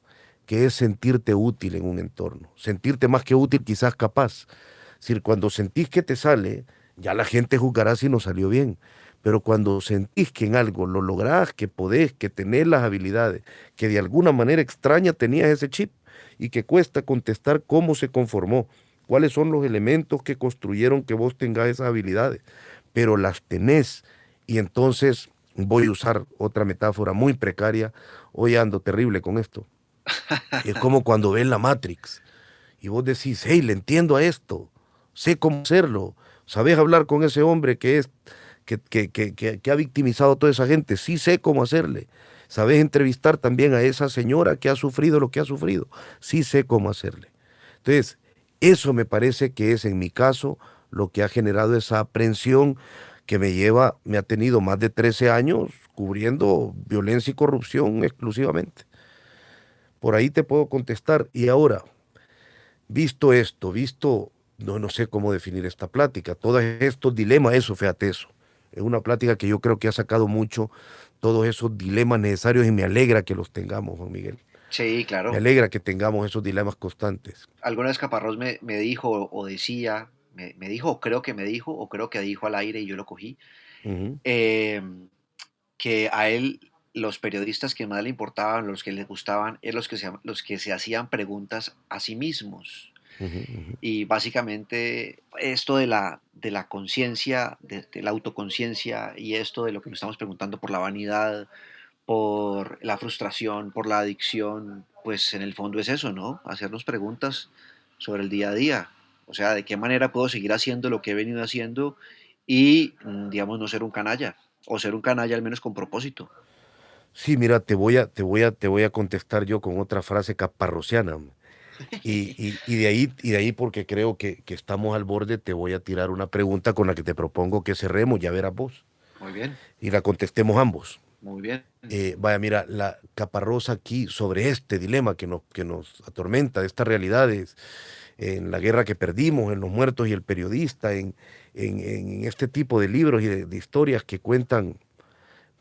que es sentirte útil en un entorno, sentirte más que útil, quizás capaz. Es decir, cuando sentís que te sale, ya la gente juzgará si no salió bien. Pero cuando sentís que en algo lo lográs, que podés, que tenés las habilidades, que de alguna manera extraña tenías ese chip y que cuesta contestar cómo se conformó, cuáles son los elementos que construyeron que vos tengas esas habilidades, pero las tenés. Y entonces voy a usar otra metáfora muy precaria, hoy ando terrible con esto. Es como cuando ves la Matrix y vos decís, hey, le entiendo a esto, sé cómo hacerlo, sabés hablar con ese hombre que ha victimizado a toda esa gente, sí sé cómo hacerle. Sabés entrevistar también a esa señora que ha sufrido lo que ha sufrido, sí sé cómo hacerle. Entonces, eso me parece que es en mi caso lo que ha generado esa aprensión que me ha tenido más de 13 años cubriendo violencia y corrupción exclusivamente. Por ahí te puedo contestar. Y ahora, visto esto, no sé cómo definir esta plática, todos estos dilemas, eso, fíjate eso. Es una plática que yo creo que ha sacado mucho todos esos dilemas necesarios y me alegra que los tengamos, Juan Miguel. Sí, Me claro. alegra que tengamos esos dilemas constantes. Alguna vez Caparrós me dijo o decía, me dijo, o creo que me dijo, o creo que dijo al aire y yo lo cogí, Ujú, eh, que a él los periodistas que más le importaban, los que le gustaban, eran los que se hacían preguntas a sí mismos. ujú, ujú. Y básicamente esto de la conciencia, de la autoconciencia y esto de lo que nos estamos preguntando por la vanidad, por la frustración, por la adicción, pues en el fondo es eso, ¿no? Hacernos preguntas sobre el día a día. O sea, ¿de qué manera puedo seguir haciendo lo que he venido haciendo y, digamos, no ser un canalla? O ser un canalla al menos con propósito. Sí, mira, te voy a contestar yo con otra frase caparrociana. Y de ahí, porque creo que estamos al borde, te voy a tirar una pregunta con la que te propongo que cerremos, ya verás vos, Muy bien, y la contestemos ambos. muy bien. Vaya, mira, la Caparrosa aquí sobre este dilema que nos atormenta, de estas realidades, en la guerra que perdimos, en los muertos y el periodista, en este tipo de libros y de historias que cuentan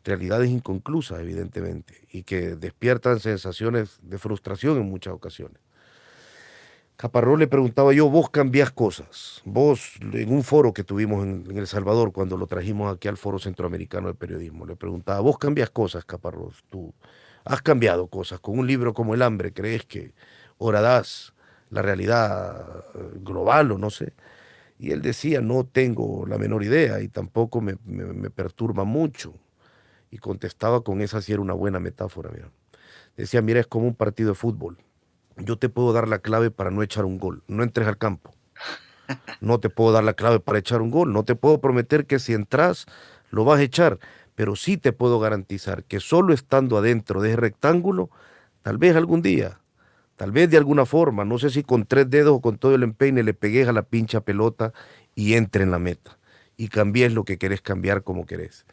realidades inconclusas, evidentemente, y que despiertan sensaciones de frustración en muchas ocasiones. Caparrós le preguntaba yo, vos cambiás cosas. Vos, en un foro que tuvimos en El Salvador, cuando lo trajimos aquí al Foro Centroamericano de Periodismo, le preguntaba, vos cambiás cosas, Caparrós. Tú has cambiado cosas. Con un libro como El Hambre, ¿crees que horadás la realidad global o no sé? Y él decía, no tengo la menor idea y tampoco me perturba mucho. Y contestaba con esa si era una buena metáfora. Mira. Decía, mira, es como un partido de fútbol. Yo te puedo dar la clave para no echar un gol. No entres al campo. No te puedo dar la clave para echar un gol. No te puedo prometer que si entras lo vas a echar. Pero sí te puedo garantizar que solo estando adentro de ese rectángulo, tal vez algún día, tal vez de alguna forma, no sé si con 3 dedos o con todo el empeine, le pegues a la pincha pelota y entre en la meta. Y cambies lo que querés cambiar como querés.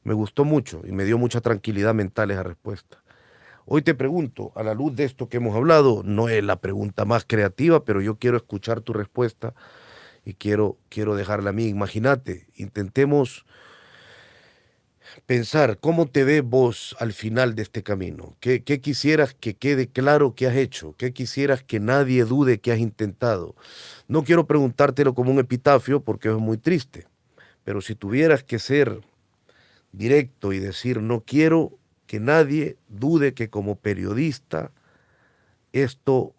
Me gustó mucho y me dio mucha tranquilidad mental esa respuesta. Hoy te pregunto, a la luz de esto que hemos hablado, no es la pregunta más creativa, pero yo quiero escuchar tu respuesta y quiero dejarla a mí. Imagínate, intentemos pensar cómo te ves vos al final de este camino. ¿Qué quisieras que quede claro que has hecho? ¿Qué quisieras que nadie dude que has intentado? No quiero preguntártelo como un epitafio porque es muy triste, pero si tuvieras que ser directo y decir, no quiero que nadie dude que como periodista esto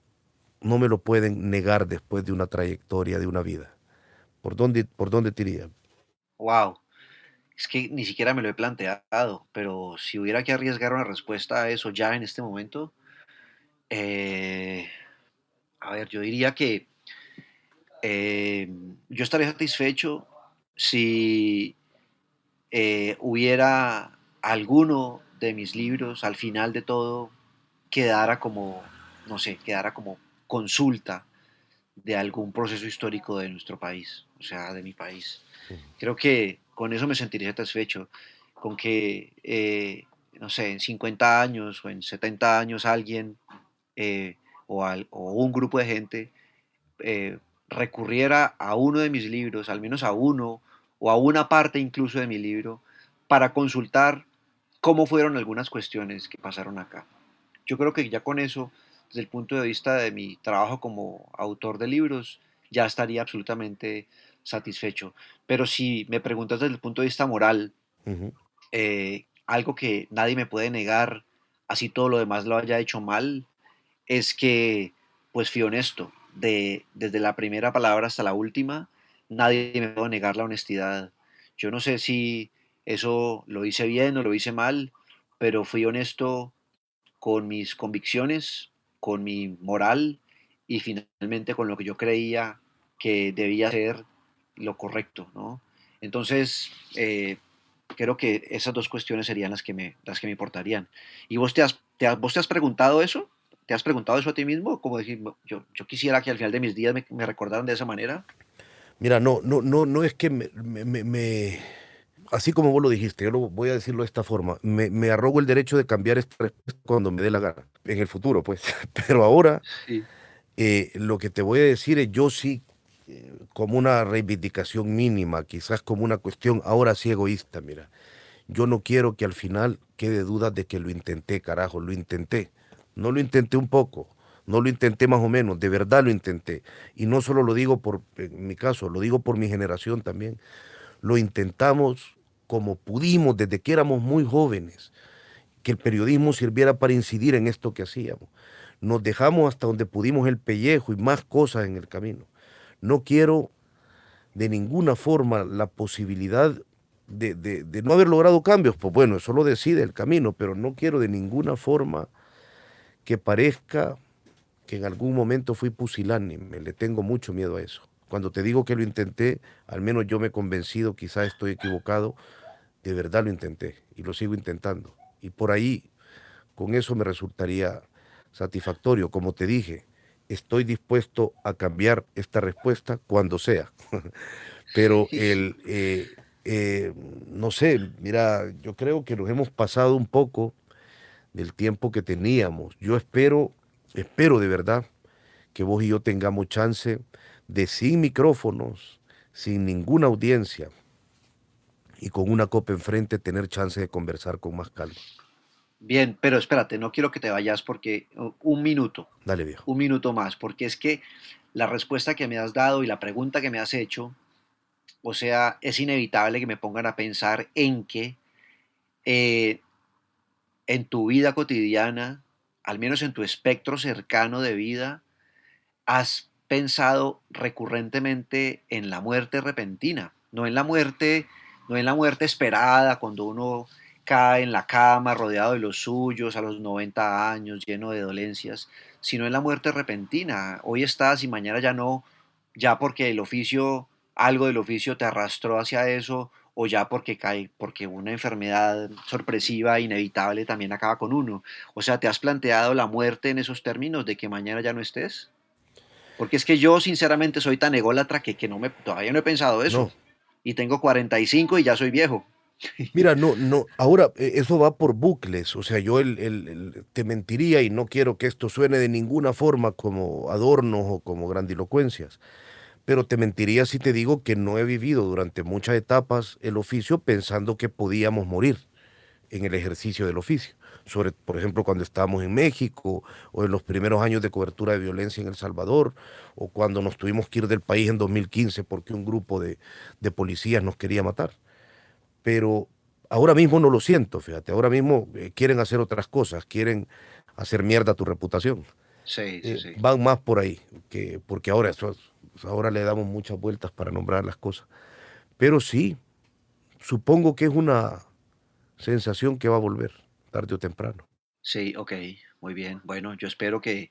no me lo pueden negar después de una trayectoria, de una vida. Por dónde te iría? Wow. Es que ni siquiera me lo he planteado, pero si hubiera que arriesgar una respuesta a eso ya en este momento, eh, a ver, yo diría que eh, yo estaría satisfecho si hubiera alguno de mis libros, al final de todo, quedara como, no sé, quedara como consulta de algún proceso histórico de nuestro país, o sea, de mi país. Ujú. Creo que con eso me sentiría satisfecho, con que, no sé, en 50 años o en 70 años alguien eh, o un grupo de gente eh, recurriera a uno de mis libros, al menos a uno o a una parte incluso de mi libro, para consultar cómo fueron algunas cuestiones que pasaron acá. Yo creo que ya con eso, desde el punto de vista de mi trabajo como autor de libros, ya estaría absolutamente satisfecho. Pero si me preguntas desde el punto de vista moral, Ujú. algo que nadie me puede negar, así todo lo demás lo haya hecho mal, es que pues fui honesto. Desde la primera palabra hasta la última, nadie me puede negar la honestidad. Yo no sé si eso lo hice bien o lo hice mal, pero fui honesto con mis convicciones, con mi moral y finalmente con lo que yo creía que debía ser lo correcto, ¿no? Entonces, creo que esas dos cuestiones serían las que me importarían. ¿Y vos te has preguntado eso? ¿Te has preguntado eso a ti mismo? Como decir, yo quisiera que al final de mis días me recordaran de esa manera. Mira, no es que así como vos lo dijiste, yo lo voy a decirlo de esta forma, me arrogo el derecho de cambiar esta respuesta cuando me dé la gana, en el futuro, pues. Pero ahora, Sí. lo que te voy a decir es, yo sí, como una reivindicación mínima, quizás como una cuestión, ahora sí egoísta, mira, yo no quiero que al final quede duda de que lo intenté, carajo, lo intenté. No lo intenté un poco, no lo intenté más o menos, de verdad lo intenté. Y no solo lo digo por, en mi caso, lo digo por mi generación también. Lo intentamos como pudimos desde que éramos muy jóvenes, que el periodismo sirviera para incidir en esto que hacíamos. Nos dejamos hasta donde pudimos el pellejo y más cosas en el camino. No quiero de ninguna forma la posibilidad de no haber logrado cambios, pues bueno, eso lo decide el camino, pero no quiero de ninguna forma que parezca que en algún momento fui pusilánime, le tengo mucho miedo a eso. Cuando te digo que lo intenté, al menos yo me he convencido, quizás estoy equivocado, de verdad lo intenté y lo sigo intentando. Y por ahí, con eso me resultaría satisfactorio. Como te dije, estoy dispuesto a cambiar esta respuesta cuando sea. Pero eh, no sé, mira, yo creo que nos hemos pasado un poco del tiempo que teníamos. Yo espero de verdad que vos y yo tengamos chance de sin micrófonos, sin ninguna audiencia y con una copa enfrente tener chance de conversar con más calma. Bien, pero espérate, no quiero que te vayas porque Dale, viejo. un minuto más, porque es que la respuesta que me has dado y la pregunta que me has hecho, o sea, es inevitable que me pongan a pensar en que eh, en tu vida cotidiana, al menos en tu espectro cercano de vida, has pensado recurrentemente en la muerte repentina, no en la muerte esperada, cuando uno cae en la cama rodeado de los suyos a los 90 años, lleno de dolencias, sino en la muerte repentina. Hoy estás y mañana ya no, ya porque el oficio, algo del oficio te arrastró hacia eso, o ya porque cae, porque una enfermedad sorpresiva, inevitable, también acaba con uno. O sea, ¿te has planteado la muerte en esos términos de que mañana ya no estés? Porque es que yo sinceramente soy tan ególatra que todavía no he pensado eso. No, Y tengo 45 y ya soy viejo. mira, ahora eso va por bucles, o sea, yo te mentiría y no quiero que esto suene de ninguna forma como adornos o como grandilocuencias, pero te mentiría si te digo que no he vivido durante muchas etapas el oficio pensando que podíamos morir en el ejercicio del oficio. Por ejemplo, cuando estábamos en México o en los primeros años de cobertura de violencia en El Salvador o cuando nos tuvimos que ir del país en 2015 porque un grupo de policías nos quería matar. Pero ahora mismo no lo siento, fíjate, ahora mismo quieren hacer otras cosas, quieren hacer mierda tu reputación. Sí, sí, sí. Van más por ahí, porque ahora le damos muchas vueltas para nombrar las cosas. Pero sí, supongo que es una sensación que va a volver, tarde o temprano. Sí, ok, muy bien. Bueno, yo espero que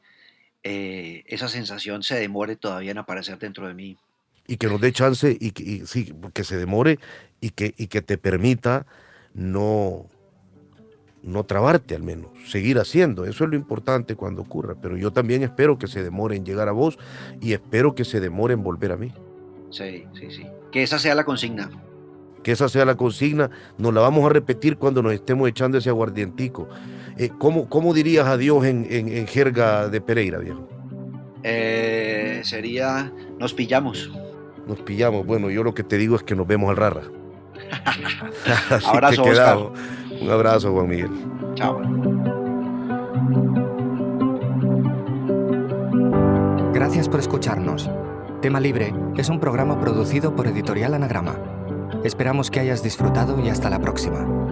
esa sensación se demore todavía en aparecer dentro de mí. Y que nos dé chance y sí, que se demore y que te permita no, no trabarte al menos, seguir haciendo. Eso es lo importante cuando ocurra. Pero yo también espero que se demore en llegar a vos y espero que se demore en volver a mí. Sí, sí, sí. Que esa sea la consigna. Que esa sea la consigna, nos la vamos a repetir cuando nos estemos echando ese aguardientico. ¿Cómo dirías adiós en jerga de Pereira, viejo? Sería, nos pillamos. Nos pillamos. Bueno, yo lo que te digo es que nos vemos al rara. Así Abrazo, que Oscar. quedamos. Un abrazo, Juan Miguel. Chao. Gracias por escucharnos. Tema Libre es un programa producido por Editorial Anagrama. Esperamos que hayas disfrutado y hasta la próxima.